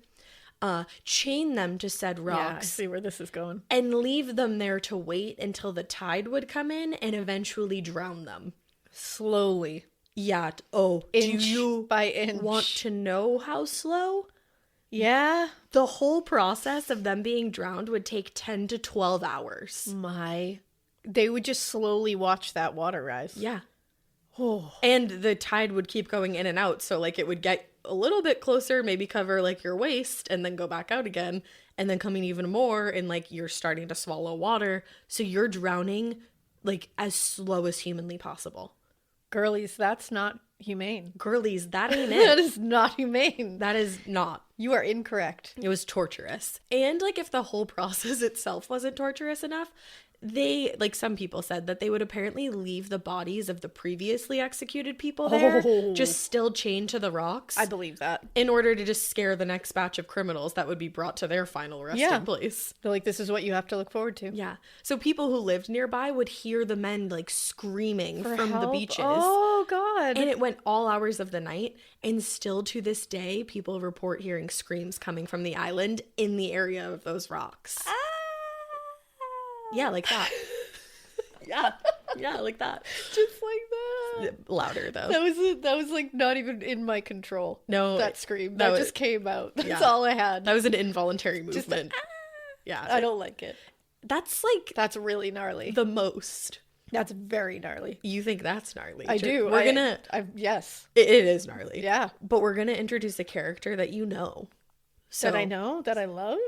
chain them to said Yeah, I rocks, see where this is going. and leave them there to wait until the tide would come in and eventually drown them. Slowly. Yeah. Oh, Inch do you by inch. want to know how slow? Yeah. The whole process of them being drowned would take 10 to 12 hours. They would just slowly watch that water rise. Yeah. Oh. And the tide would keep going in and out. So, like, it would get a little bit closer, maybe cover, like, your waist, and then go back out again. And then coming even more, and, like, you're starting to swallow water. So you're drowning, like, as slow as humanly possible. Girlies, that's not humane. Girlies, that ain't That it. is not humane. That is not. You are incorrect. It was torturous. And, like, if the whole process itself wasn't torturous enough, they, like, some people said that they would apparently leave the bodies of the previously executed people there, Oh. just still chained to the rocks, I believe that. in order to just scare the next batch of criminals that would be brought to their final resting place. They're like, this is what you have to look forward to. Yeah. So people who lived nearby would hear the men, like, screaming For from the help? beaches. Oh, God. And it went all hours of the night. And still to this day, people report hearing screams coming from the island in the area of those rocks. Yeah, like that. Yeah, like that. Just like that. Louder, though. That was like not even in my control. No, that scream. that That was- just came out. That's yeah. all I had. That was an involuntary Just movement. Yeah. I don't like it. That's like That's really gnarly. the most. That's very gnarly. You think that's gnarly. I do. We're gonna. Yes. It is gnarly. Yeah. But we're gonna introduce a character that you know. So, That I know. That I love.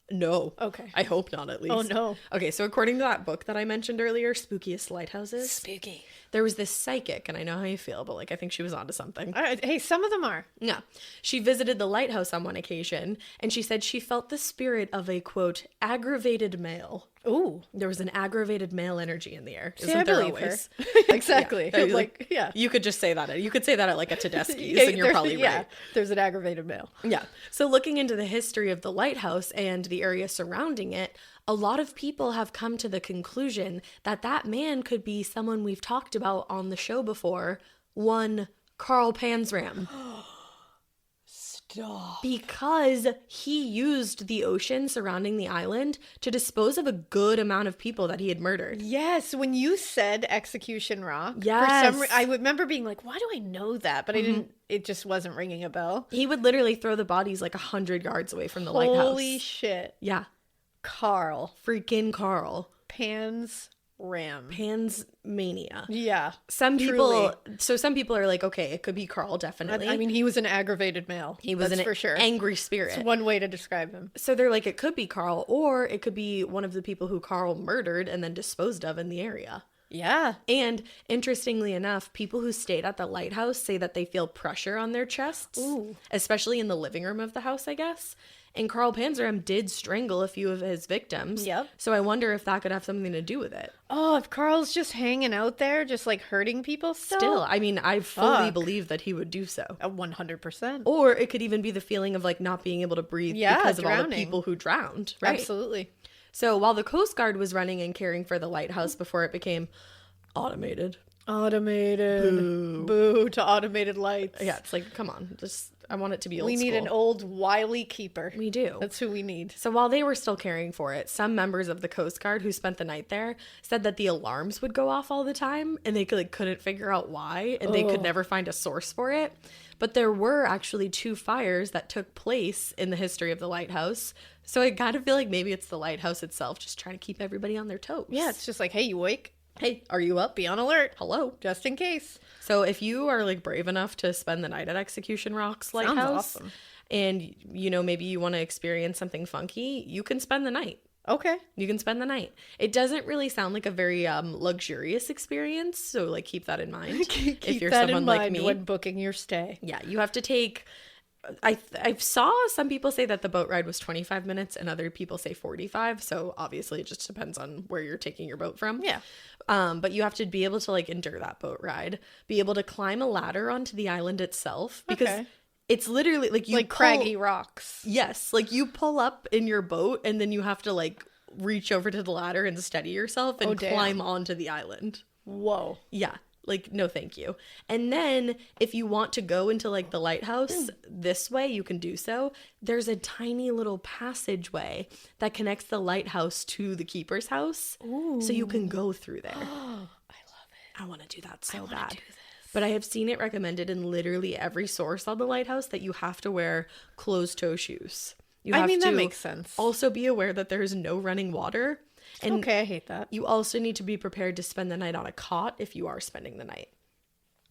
No. Okay. I hope not, at least. Oh, no. Okay, so according to that book that I mentioned earlier, Spookiest Lighthouses, Spooky. there was this psychic, and I know how you feel, but, like, I think she was onto something. All right. Hey, some of them are. Yeah. She visited the lighthouse on one occasion, and she said she felt the spirit of a, quote, aggravated male. Ooh. There was an aggravated male energy in the air. See, Isn't I there believe always? her. Exactly. Yeah. Like, yeah. You could just say that. You could say that at, like, a Tedeschi's, Yeah, and you're there's- probably yeah, right. there's an aggravated male. Yeah. So looking into the history of the lighthouse and the area surrounding it, a lot of people have come to the conclusion that that man could be someone we've talked about on the show before, one Carl Panzram. Stop. Because he used the ocean surrounding the island to dispose of a good amount of people that he had murdered. Yes, when you said Execution Rock, Yes. I remember being like, why do I know that? But I didn't, it just wasn't ringing a bell. He would literally throw the bodies like 100 yards away from the lighthouse. Holy shit. Yeah. Carl. Freaking Carl. Pan's Ram. Pan's mania. Yeah. Some people, Truly. so some people are like, okay, it could be Carl, definitely. I mean, he was an aggravated male. he was That's an for sure. angry spirit. It's one way to describe him. So they're like, it could be Carl, or it could be one of the people who Carl murdered and then disposed of in the area. Yeah. And interestingly enough, people who stayed at the lighthouse say that they feel pressure on their chests, especially in the living room of the house, I guess. And Carl Panzram did strangle a few of his victims. Yep. So I wonder if that could have something to do with it. Oh, if Carl's just hanging out there, just like hurting people Still, I mean, I fully Fuck. believe that he would do so. 100%. Or it could even be the feeling of like not being able to breathe Yeah, because of all the drowning. people who drowned. Right. Absolutely. So while the Coast Guard was running and caring for the lighthouse before it became automated. Automated. Boo to automated lights. Yeah, it's like, come on, just I want it to be old We need school. an old wily keeper. We do. That's who we need. So while they were still caring for it, some members of the Coast Guard who spent the night there said that the alarms would go off all the time and they couldn't figure out why, and they could never find a source for it. But there were actually 2 fires that took place in the history of the lighthouse. So I kind of feel like maybe it's the lighthouse itself just trying to keep everybody on their toes. Yeah, it's just like, hey, you awake? Hey, are you up? Be on alert. Hello. Just in case. So if you are like brave enough to spend the night at Execution Rock's Lighthouse, awesome. and you know maybe you want to experience something funky, you can spend the night. Okay. You can spend the night. It doesn't really sound like a very luxurious experience, so like keep that in mind. Keep if you're that someone in like mind me. when booking your stay. Yeah, you have to take I saw some people say that the boat ride was 25 minutes and other people say 45, so obviously it just depends on where you're taking your boat from. Yeah. But you have to be able to like endure that boat ride, be able to climb a ladder onto the island itself because Okay. it's literally like you Like pull- craggy rocks. Yes, like you pull up in your boat and then you have to like reach over to the ladder and steady yourself and damn. climb onto the island. Whoa. Yeah, like no thank you. And then if you want to go into like the lighthouse this way, you can do so. There's a tiny little passageway that connects the lighthouse to the keeper's house. So you can go through there. I want to do that so bad. But I have seen it recommended in literally every source on the lighthouse that you have to wear closed-toe shoes. You have that to makes sense. also be aware that there is no running water. And Okay, I hate that. you also need to be prepared to spend the night on a cot if you are spending the night.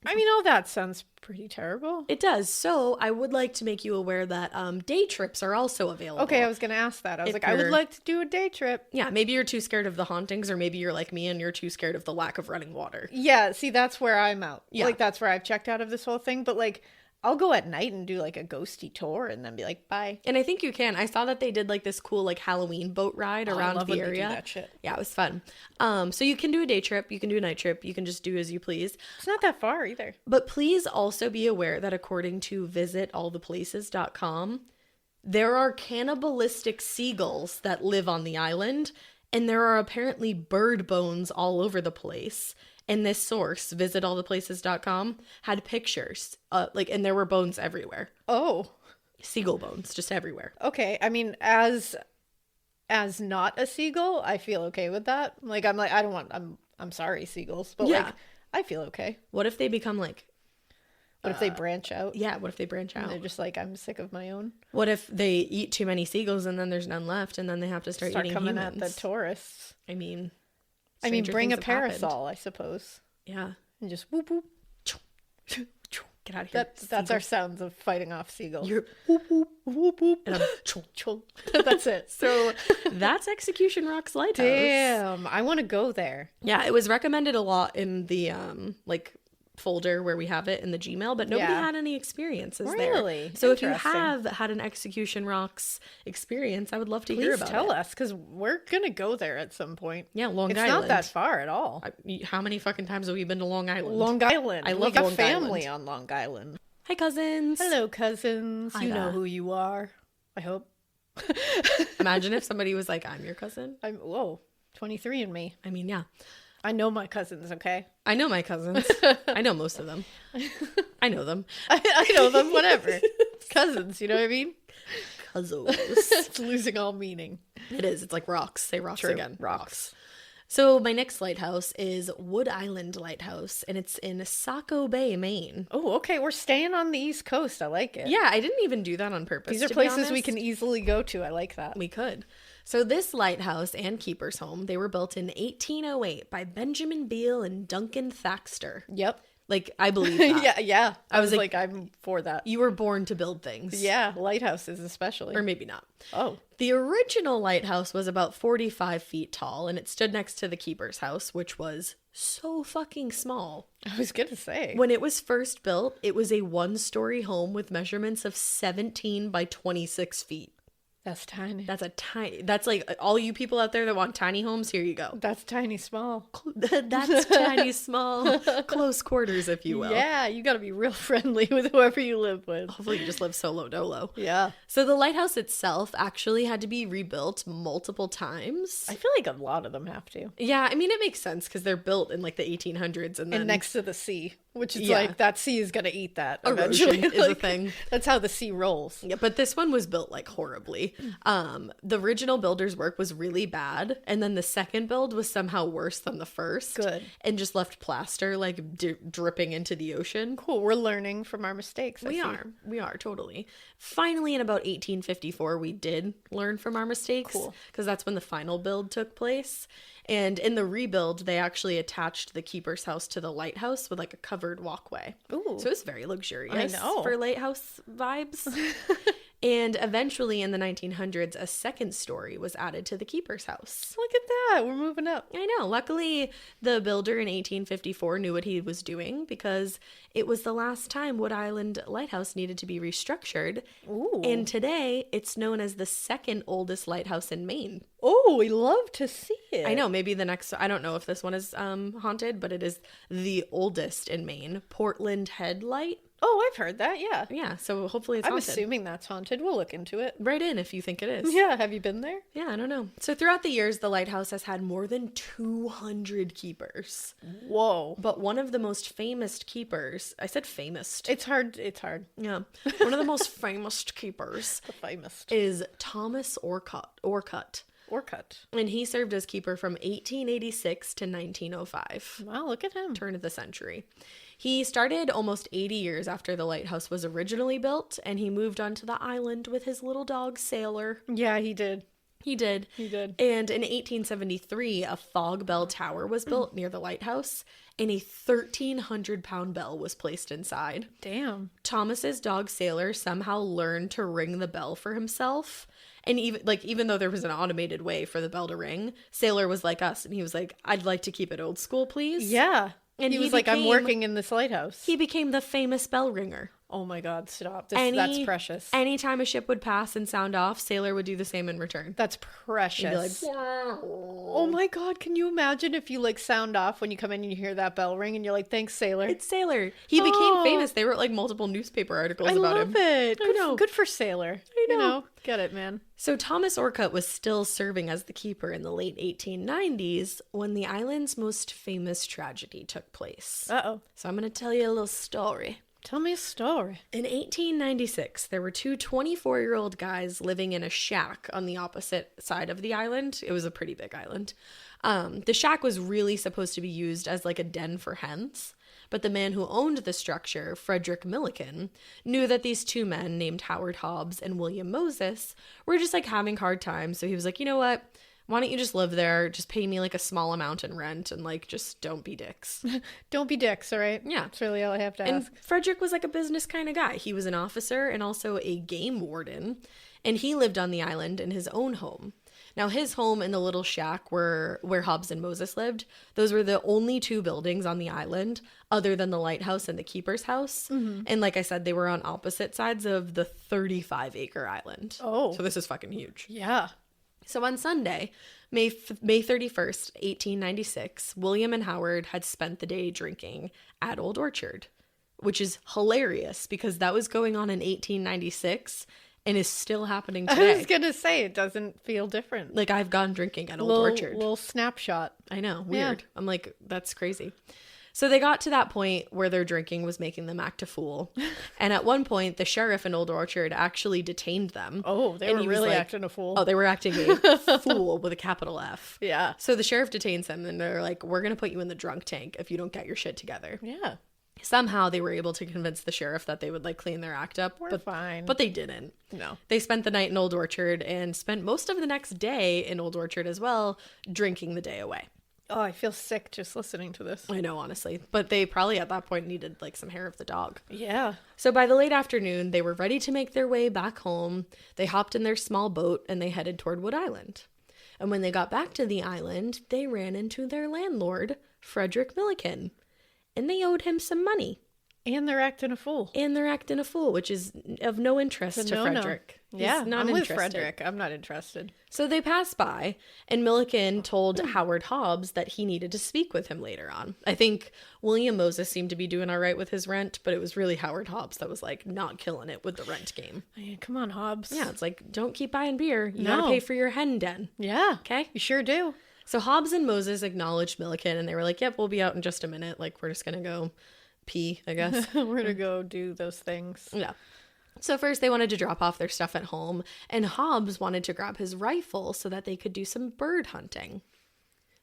I mean, all that sounds pretty terrible. It does. So I would like to make you aware that day trips are also available. Okay, I was going to ask that. I was If like, I would you're- like to do a day trip. Yeah, maybe you're too scared of the hauntings, or maybe you're like me and you're too scared of the lack of running water. Yeah, see, that's where I'm out. Yeah. Like, that's where I've checked out of this whole thing. But, like, I'll go at night and do, like, a ghosty tour and then be like, bye. And I think you can. I saw that they did like this cool like Halloween boat ride I around love the when they do area. that shit. Yeah, it was fun. So you can do a day trip, you can do a night trip, you can just do as you please. It's not that far either. But please also be aware that according to visitalltheplaces.com, there are cannibalistic seagulls that live on the island, and there are apparently bird bones all over the place. And this source, visitalltheplaces.com, had pictures, and there were bones everywhere. Oh, Seagull bones, just everywhere. okay. I mean, as not a seagull, I feel okay with that. Like, I don't want, I'm sorry, seagulls, but Yeah. like, I feel okay. What if they become like, What if they branch out? yeah, what if they branch And out? they're just like, I'm sick of my own. What if they eat too many seagulls and then there's none left and then they have to start eating coming humans? at the tourists. I mean, Bring stranger a things have happened. parasol, I suppose, Yeah. and just whoop whoop. Get out of here. That's our sounds of fighting off seagulls. You're whoop whoop whoop whoop. And I'm Chunk. That's it. so that's Execution Rocks Lighthouse. Damn, I want to go there. Yeah, it was recommended a lot in the like folder where we have it in the Gmail, but nobody Yeah. had any experiences Really? there. So if you Interesting. have had an Execution Rocks experience, I would love to hear Please about tell it. us, because we're gonna go there at some point. Yeah, Long It's Island. not that far at all. How many fucking times have we been to Long Island? Long Island. I We love got Long family Island. on Long Island. Hi, cousins. Hello, cousins. Hi You know there. who you are. I hope. Imagine if somebody was like, I'm your cousin. I'm 23 and me. I mean, yeah. I know my cousins. Okay. I know my cousins. I know most of them. I know them. I know them. Whatever. Cousins. You know what I mean? Cousins. It's losing all meaning. It is. It's like rocks. Say rocks True. again. Rocks. So my next lighthouse is Wood Island Lighthouse, and it's in Saco Bay, Maine. Oh, okay. We're staying on the East Coast. I like it. Yeah, I didn't even do that on purpose. These are to be places we honest. can easily go to. I like that. We could. So this lighthouse and keeper's home, they were built in 1808 by Benjamin Beale and Duncan Thaxter. Yep. Like, I believe that. Yeah. I was was like, I'm for that. You were born to build things. Yeah, lighthouses especially. Or maybe not. Oh, The original lighthouse was about 45 feet tall, and it stood next to the keeper's house, which was so fucking small. I was gonna say. When it was first built, it was a one-story home with measurements of 17 by 26 feet. That's tiny. That's like all you people out there that want tiny homes, here you go. That's tiny small. That's tiny, small, close quarters, if you will. Yeah, you gotta be real friendly with whoever you live with. Hopefully you just live solo dolo. Yeah. So the lighthouse itself actually had to be rebuilt multiple times. I feel like a lot of them have to. Yeah, I mean, it makes sense because they're built in like the 1800s and then And next to the sea, which is Yeah. like, that sea is gonna eat that erosion eventually. is a Like, thing. That's how the sea rolls. Yeah, but this one was built like horribly. The original builder's work was really bad, and then the second build was somehow worse than the first. Good. And just left plaster like dripping into the ocean. Cool. We're learning from our mistakes. We are totally. Finally, in about 1854, we did learn from our mistakes. Cool. Because that's when the final build took place. And in the rebuild, they actually attached the keeper's house to the lighthouse with like a covered walkway. Ooh. So it was very luxurious I know. for lighthouse vibes. And eventually in the 1900s, a second story was added to the keeper's house. Look at that. We're moving up. I know. Luckily, the builder in 1854 knew what he was doing because it was the last time Wood Island Lighthouse needed to be restructured. Ooh. And today, it's known as the second oldest lighthouse in Maine. Oh, we love to see it. I know. Maybe the next, I don't know if this one is haunted, but it is the oldest in Maine. Portland Head Light. Oh, I've heard that. Yeah. Yeah, so hopefully it's I'm haunted. assuming that's haunted. We'll look into it. Write in if you think it is. Yeah. Have you been there? Yeah, I don't know. So throughout the years, the lighthouse has had more than 200 keepers. Whoa. But one of the most famous keepers, I said famous. It's hard. It's hard. Yeah. One of the most famous keepers The famous. is Thomas Urquhart. Urquhart. And he served as keeper from 1886 to 1905. Wow, look at him. Turn of the century. He started almost 80 years after the lighthouse was originally built, and he moved onto the island with his little dog, Sailor. Yeah, he did. He did. He did. And in 1873, a fog bell tower was built near the lighthouse, and a 1,300-pound bell was placed inside. Damn. Thomas's dog, Sailor, somehow learned to ring the bell for himself. And even though there was an automated way for the bell to ring, Sailor was like us, and he was like, I'd like to keep it old school, please. Yeah. And he was like, I'm working in this lighthouse. He became the famous bell ringer. Oh my God, stop. That's precious. Anytime a ship would pass and sound off, Sailor would do the same in return. That's precious. Oh my God, can you imagine if you like sound off when you come in and you hear that bell ring and you're like, thanks, Sailor. It's Sailor. He became famous. They wrote like multiple newspaper articles about him. I love it. I know. Good for Sailor. I know. You know, get it, man. So Thomas Urquhart was still serving as the keeper in the late 1890s when the island's most famous tragedy took place. Uh-oh. So I'm going to tell you a little story. Tell me a story. In 1896, there were two 24-year-old guys living in a shack on the opposite side of the island. It was a pretty big island. The shack was really supposed to be used as like a den for hens. But the man who owned the structure, Frederick Milliken, knew that these two men named Howard Hobbs and William Moses were just like having hard times. So he was like, you know what? Why don't you just live there? Just pay me like a small amount in rent and like just don't be dicks. Don't be dicks, all right? Yeah. That's really all I have to And ask. Frederick was like a business kind of guy. He was an officer and also a game warden. And he lived on the island in his own home. Now, his home and the little shack where Hobbs and Moses lived, those were the only two buildings on the island other than the lighthouse and the keeper's house. Mm-hmm. And like I said, they were on opposite sides of the 35-acre island. Oh. So this is fucking huge. Yeah. So on Sunday, May 31st, 1896, William and Howard had spent the day drinking at Old Orchard, which is hilarious because that was going on in 1896 and is still happening today. I was going to say, it doesn't feel different. Like, I've gone drinking at Old Orchard. Little snapshot. I know, weird. Yeah. I'm like, that's crazy. So they got to that point where their drinking was making them act a fool. And at one point, the sheriff in Old Orchard actually detained them. Oh, they were really acting a fool. Oh, they were acting a fool with a capital F. Yeah. So the sheriff detains them and they're like, we're going to put you in the drunk tank if you don't get your shit together. Yeah. Somehow they were able to convince the sheriff that they would like clean their act up. We're fine. But they didn't. No. They spent the night in Old Orchard and spent most of the next day in Old Orchard as well, drinking the day away. Oh, I feel sick just listening to this. I know, honestly. But they probably at that point needed like some hair of the dog. Yeah. So by the late afternoon, they were ready to make their way back home. They hopped in their small boat and they headed toward Wood Island. And when they got back to the island, they ran into their landlord, Frederick Milliken. And they owed him some money. And they're acting a fool. Which is of no interest to Frederick. Yeah, not I'm with interested. Frederick. I'm not interested. So they passed by, and Milliken told Howard Hobbs that he needed to speak with him later on. I think William Moses seemed to be doing all right with his rent, but it was really Howard Hobbs that was like not killing it with the rent game. Yeah, come on, Hobbs. Yeah, it's like, don't keep buying beer. You gotta pay for your hen den. Yeah. Okay? You sure do. So Hobbs and Moses acknowledged Milliken, and they were like, yep, we'll be out in just a minute. Like, we're just gonna go pee, I guess. We're gonna go do those things. Yeah. So first they wanted to drop off their stuff at home, and Hobbs wanted to grab his rifle so that they could do some bird hunting.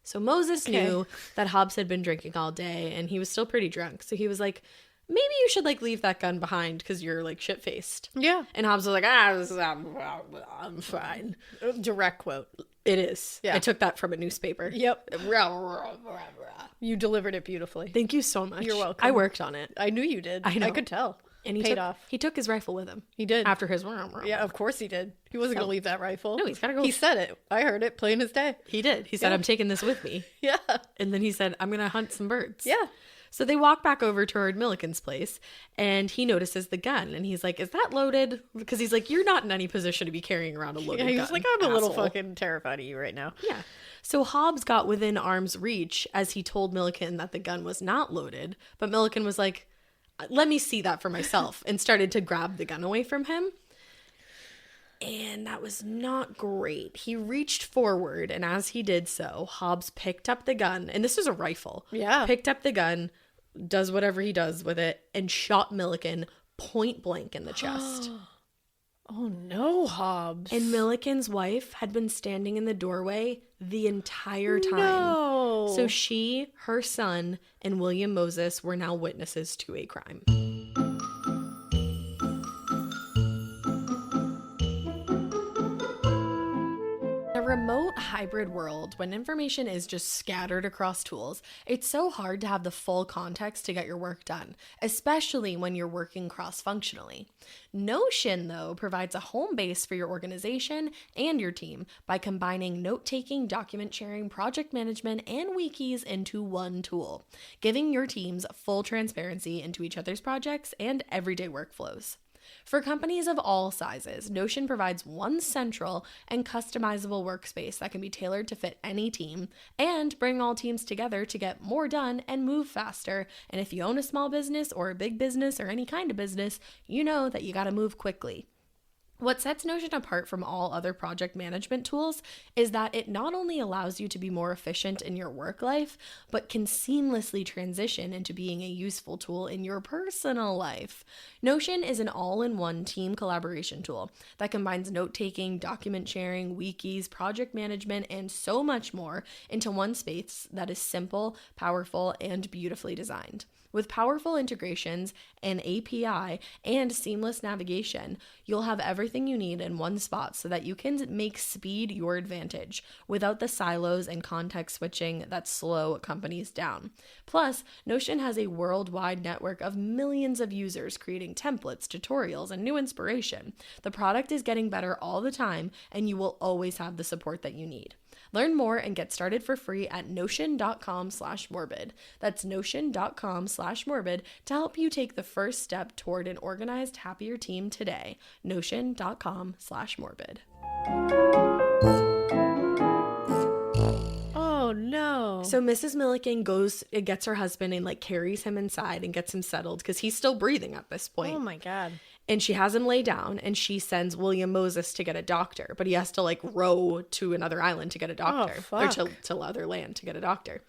So Moses knew that Hobbs had been drinking all day, and he was still pretty drunk. So he was like, maybe you should like leave that gun behind because you're like shit-faced. Yeah. And Hobbs was like, I'm fine. Direct quote. It is. Yeah. I took that from a newspaper. Yep. You delivered it beautifully. Thank you so much. You're welcome. I worked on it. I knew you did. I know. I could tell. And Paid off. He took his rifle with him. He did. After his Yeah, of course he did. He wasn't going to leave that rifle. No, he's got to go. He said it. I heard it plain as day. He did. He said, I'm taking this with me. Yeah. And then he said, I'm going to hunt some birds. Yeah. So they walk back over toward Milliken's place, and he notices the gun, and he's like, is that loaded? Because he's like, you're not in any position to be carrying around a loaded gun. He was like, I'm a little asshole." fucking terrified of you right now. Yeah. So Hobbs got within arm's reach as he told Milliken that the gun was not loaded, but Milliken was like, let me see that for myself, and started to grab the gun away from him. And that was not great. He reached forward, and as he did so, Hobbs picked up the gun, and this was a rifle. Yeah. Picked up the gun, does whatever he does with it, and shot Milliken point blank in the chest. Oh no, Hobbs. And Milliken's wife had been standing in the doorway the entire time. No. So she, her son, and William Moses were now witnesses to a crime. In a remote hybrid world, when information is just scattered across tools, it's so hard to have the full context to get your work done, especially when you're working cross-functionally. Notion, though, provides a home base for your organization and your team by combining note-taking, document sharing, project management, and wikis into one tool, giving your teams full transparency into each other's projects and everyday workflows. For companies of all sizes, Notion provides one central and customizable workspace that can be tailored to fit any team and bring all teams together to get more done and move faster. And if you own a small business or a big business or any kind of business, you know that you got to move quickly. What sets Notion apart from all other project management tools is that it not only allows you to be more efficient in your work life, but can seamlessly transition into being a useful tool in your personal life. Notion is an all-in-one team collaboration tool that combines note-taking, document sharing, wikis, project management, and so much more into one space that is simple, powerful, and beautifully designed. With powerful integrations, an API, and seamless navigation, you'll have everything you need in one spot so that you can make speed your advantage without the silos and context switching that slow companies down. Plus, Notion has a worldwide network of millions of users creating templates, tutorials, and new inspiration. The product is getting better all the time, and you will always have the support that you need. Learn more and get started for free at notion.com/morbid. That's notion.com/morbid to help you take the first step toward an organized, happier team today. Notion.com/morbid. Oh no. So Mrs. Milliken gets her husband and carries him inside and gets him settled because he's still breathing at this point. Oh my God. And she has him lay down, and she sends William Moses to get a doctor, but he has to row to another island to get a doctor, or to other land to get a doctor.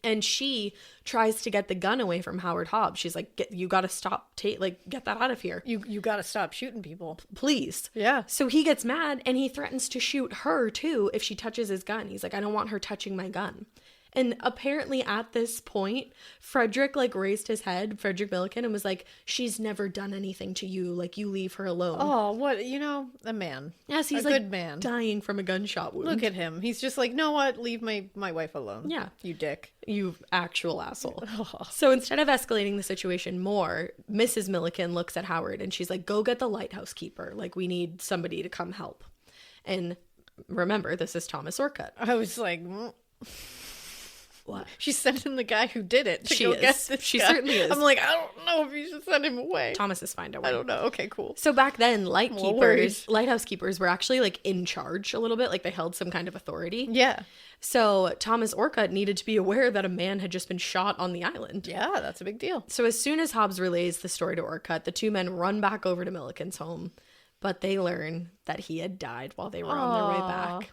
And she tries to get the gun away from Howard Hobbs. She's like, you got to stop, get that out of here. You got to stop shooting people. Please. Yeah. So he gets mad, and he threatens to shoot her, too, if she touches his gun. He's like, I don't want her touching my gun. And apparently at this point, Frederick raised his head, Frederick Milliken, and was like, she's never done anything to you. You leave her alone. Oh, what? A man. Yes, he's a good man. Dying from a gunshot wound. Look at him. He's just like, know what? Leave my wife alone. Yeah. You dick. You actual asshole. So instead of escalating the situation more, Mrs. Milliken looks at Howard and she's like, go get the lighthouse keeper. We need somebody to come help. And remember, this is Thomas Urquhart. I was like... What? She's sending the guy who did it to She go is. get this She guy. certainly is. I'm like, I don't know if you should send him away. Thomas is fine, don't worry. I don't know. Okay, cool. So back then, worried. lighthouse keepers were actually in charge a little bit. They held some kind of authority. Yeah. So Thomas Urquhart needed to be aware that a man had just been shot on the island. Yeah, that's a big deal. So as soon as Hobbs relays the story to Urquhart, the two men run back over to Milliken's home, but they learn that he had died while they were on their way back.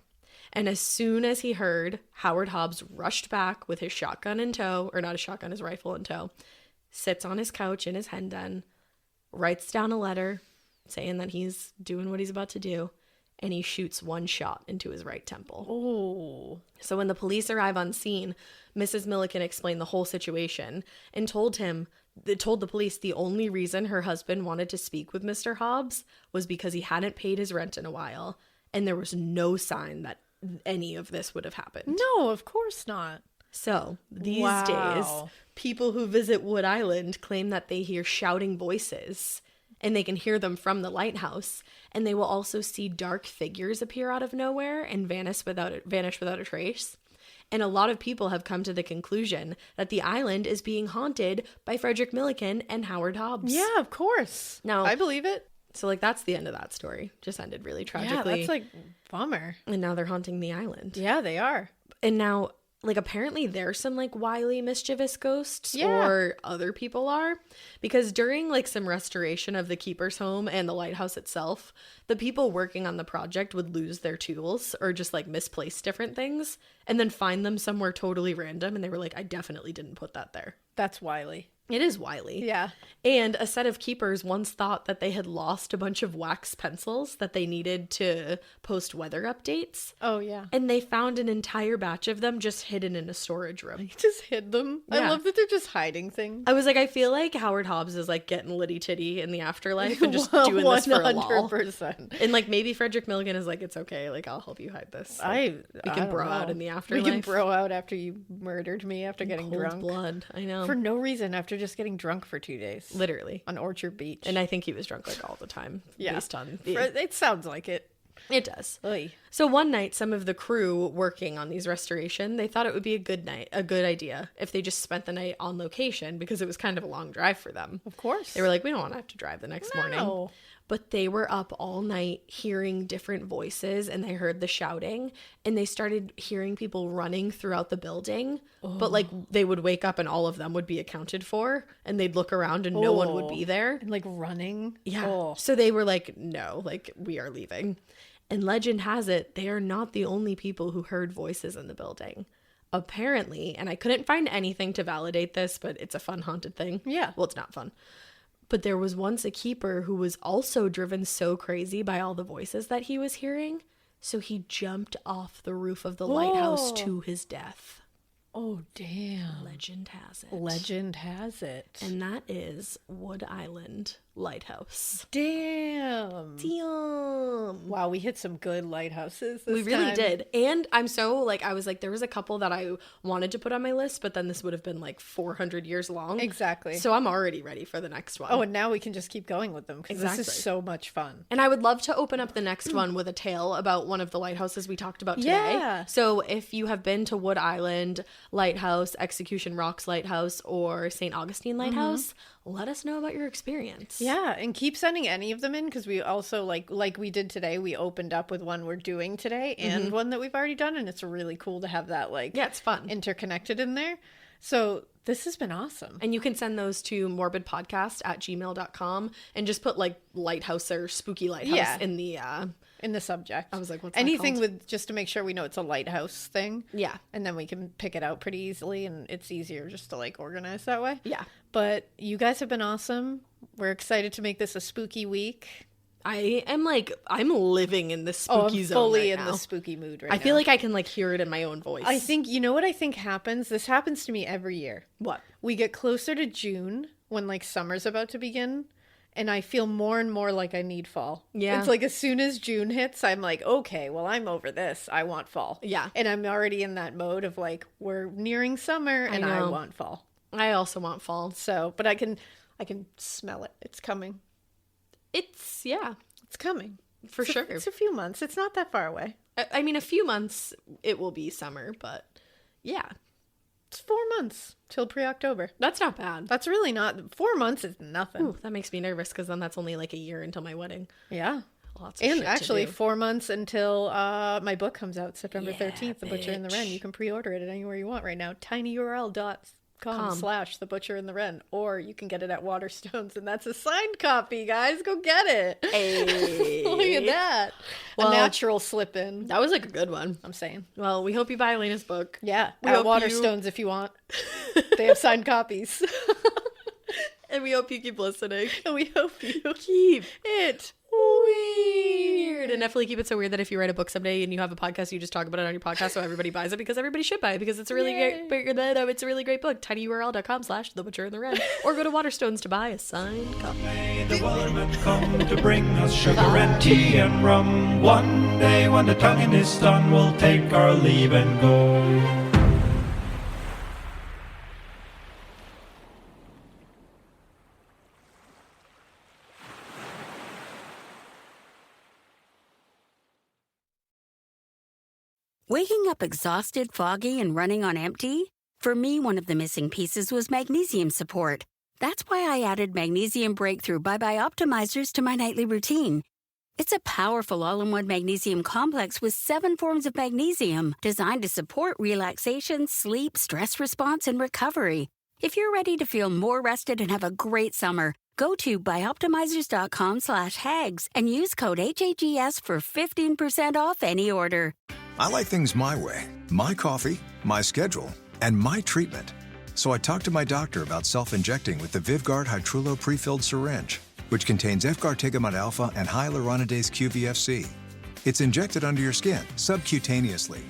And as soon as he heard, Howard Hobbs rushed back with his shotgun in tow, or not his shotgun, his rifle in tow, sits on his couch in his hen den, writes down a letter saying that he's doing what he's about to do, and he shoots one shot into his right temple. Oh. So when the police arrive on scene, Mrs. Milliken explained the whole situation and told the police the only reason her husband wanted to speak with Mr. Hobbs was because he hadn't paid his rent in a while, and there was no sign that any of this would have happened. No, of course not. So these Wow. days, people who visit Wood Island claim that they hear shouting voices and they can hear them from the lighthouse. And they will also see dark figures appear out of nowhere and vanish without a trace. And a lot of people have come to the conclusion that the island is being haunted by Frederick Milliken and Howard Hobbs. Yeah, of course. Now, I believe it. So, like, that's the end of that story. Just ended really tragically. Yeah, that's like bummer. And now they're haunting the island. Yeah, they are. And now, like, apparently there's some, like, wily, mischievous ghosts, or other people are. Because during, like, some restoration of the keeper's home and the lighthouse itself, the people working on the project would lose their tools or just, like, misplace different things and then find them somewhere totally random. And they were like, I definitely didn't put that there. That's wily. It is wily. Yeah. And a set of keepers once thought that they had lost a bunch of wax pencils that they needed to post weather updates. Oh, yeah. And they found an entire batch of them just hidden in a storage room. He just hid them. I Yeah. love that they're just hiding things. I was like, I feel like Howard Hobbs is like getting litty titty in the afterlife and just doing this for a lol. 100%. And like maybe Frederick Milligan is like, it's okay, like I'll help you hide this. Like, we can bro out in the afterlife. We can bro out after you murdered me after getting Cold drunk. blood. I know. For no reason after just getting drunk for 2 days. Literally. On Orchard Beach. And I think he was drunk like all the time. Yeah. Based on the... It sounds like it. It does. Oy. So one night, some of the crew working on these restoration, they thought it would be a good idea if they just spent the night on location because it was kind of a long drive for them. Of course. They were like, we don't want to have to drive the next morning. But they were up all night hearing different voices and they heard the shouting and they started hearing people running throughout the building. But like they would wake up and all of them would be accounted for and they'd look around and no one would be there. And like running. Yeah. Oh. So they were like, no, like we are leaving. And legend has it, they are not the only people who heard voices in the building. Apparently, and I couldn't find anything to validate this, but it's a fun haunted thing. Yeah. Well, it's not fun. But there was once a keeper who was also driven so crazy by all the voices that he was hearing, so he jumped off the roof of the lighthouse to his death. Oh, damn. Legend has it. Legend has it. And that is Wood Island Lighthouse. Damn. Wow, we hit some good lighthouses this We really time. did. And I'm so, like, I was like, there was a couple that I wanted to put on my list, but then this would have been like 400 years long. Exactly. So I'm already ready for the next one. Oh, and now we can just keep going with them because this Exactly. is so much fun. And I would love to open up the next one with a tale about one of the lighthouses we talked about today. Yeah. So if you have been to Wood Island Lighthouse, Execution Rocks Lighthouse, or St. Augustine Lighthouse, let us know about your experience. Yeah, and keep sending any of them in because we also, like we did today, we opened up with one we're doing today and one that we've already done, and it's really cool to have that, like, Yeah, it's fun. interconnected in there. So this has been awesome. And you can send those to morbidpodcast@gmail.com and just put, like, lighthouse or spooky lighthouse in the... in the subject. I was like, what's that anything called? with just to make sure we know it's a lighthouse thing. Yeah. And then we can pick it out pretty easily, and it's easier just to like organize that way. Yeah. But you guys have been awesome. We're excited to make this a spooky week. I am like, I'm living in the spooky I'm zone fully right in now. the spooky mood right I now. feel like I can, like, hear it in my own voice. I think, you know what I think happens? This happens to me every year. What? We get closer to June when like summer's about to begin, and I feel more and more like I need fall. Yeah. It's like as soon as June hits, I'm like, okay, well, I'm over this. I want fall. Yeah. And I'm already in that mode of like, we're nearing summer and I know. want fall. I also want fall. So, but I can smell it. It's coming. It's, yeah, It's coming. for sure. It's a few months. It's not that far away. I mean, a few months it will be summer, but yeah, It's 4 months till pre-October. that's not bad. That's really not, 4 months is nothing. Ooh, that makes me nervous because then that's only like a year until my wedding. Yeah. Lots of And shit to actually, do. 4 months until my book comes out September Yeah, 13th, The Butcher and the Wren. bitch. You can pre-order it at anywhere you want right now. tinyurl.com/The Butcher and the Wren. Or you can get it at Waterstones, and that's a signed copy, guys. Go get it. Hey. Look at that. Well, a natural slip-in. That was like a good one. I'm saying. Well, we hope you buy Alaina's book. Yeah, We at hope Waterstones if you want. They have signed copies. And we hope you keep listening. And we hope you Keep it weird. And definitely keep it so weird that if you write a book someday and you have a podcast, you just talk about it on your podcast so everybody buys it because everybody should buy it because it's a really it's a really great book. tinyurl.com/The Butcher and the Wren. Or go to Waterstones to buy a signed copy. May the wellerman come to bring us sugar and tea and rum. One day when the tonguing is done, we'll take our leave and go. Waking up exhausted, foggy, and running on empty? For me, one of the missing pieces was magnesium support. That's why I added Magnesium Breakthrough by Optimizers to my nightly routine. It's a powerful all-in-one magnesium complex with 7 forms of magnesium designed to support relaxation, sleep, stress response, and recovery. If you're ready to feel more rested and have a great summer, go to bioptimizers.com/hags and use code HAGS for 15% off any order. I like things my way. My coffee, my schedule, and my treatment. So I talked to my doctor about self-injecting with the Vyvgart Hytrulo pre-filled syringe, which contains efgartigimod alpha and hyaluronidase QVFC. It's injected under your skin, subcutaneously.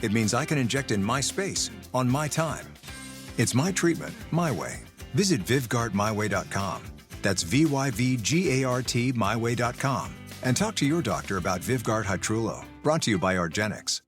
It means I can inject in my space, on my time. It's my treatment, my way. Visit VyvgartMyWay.com. That's VYVGART myway.com. And talk to your doctor about Vyvgart Hytrulo, brought to you by Argenix.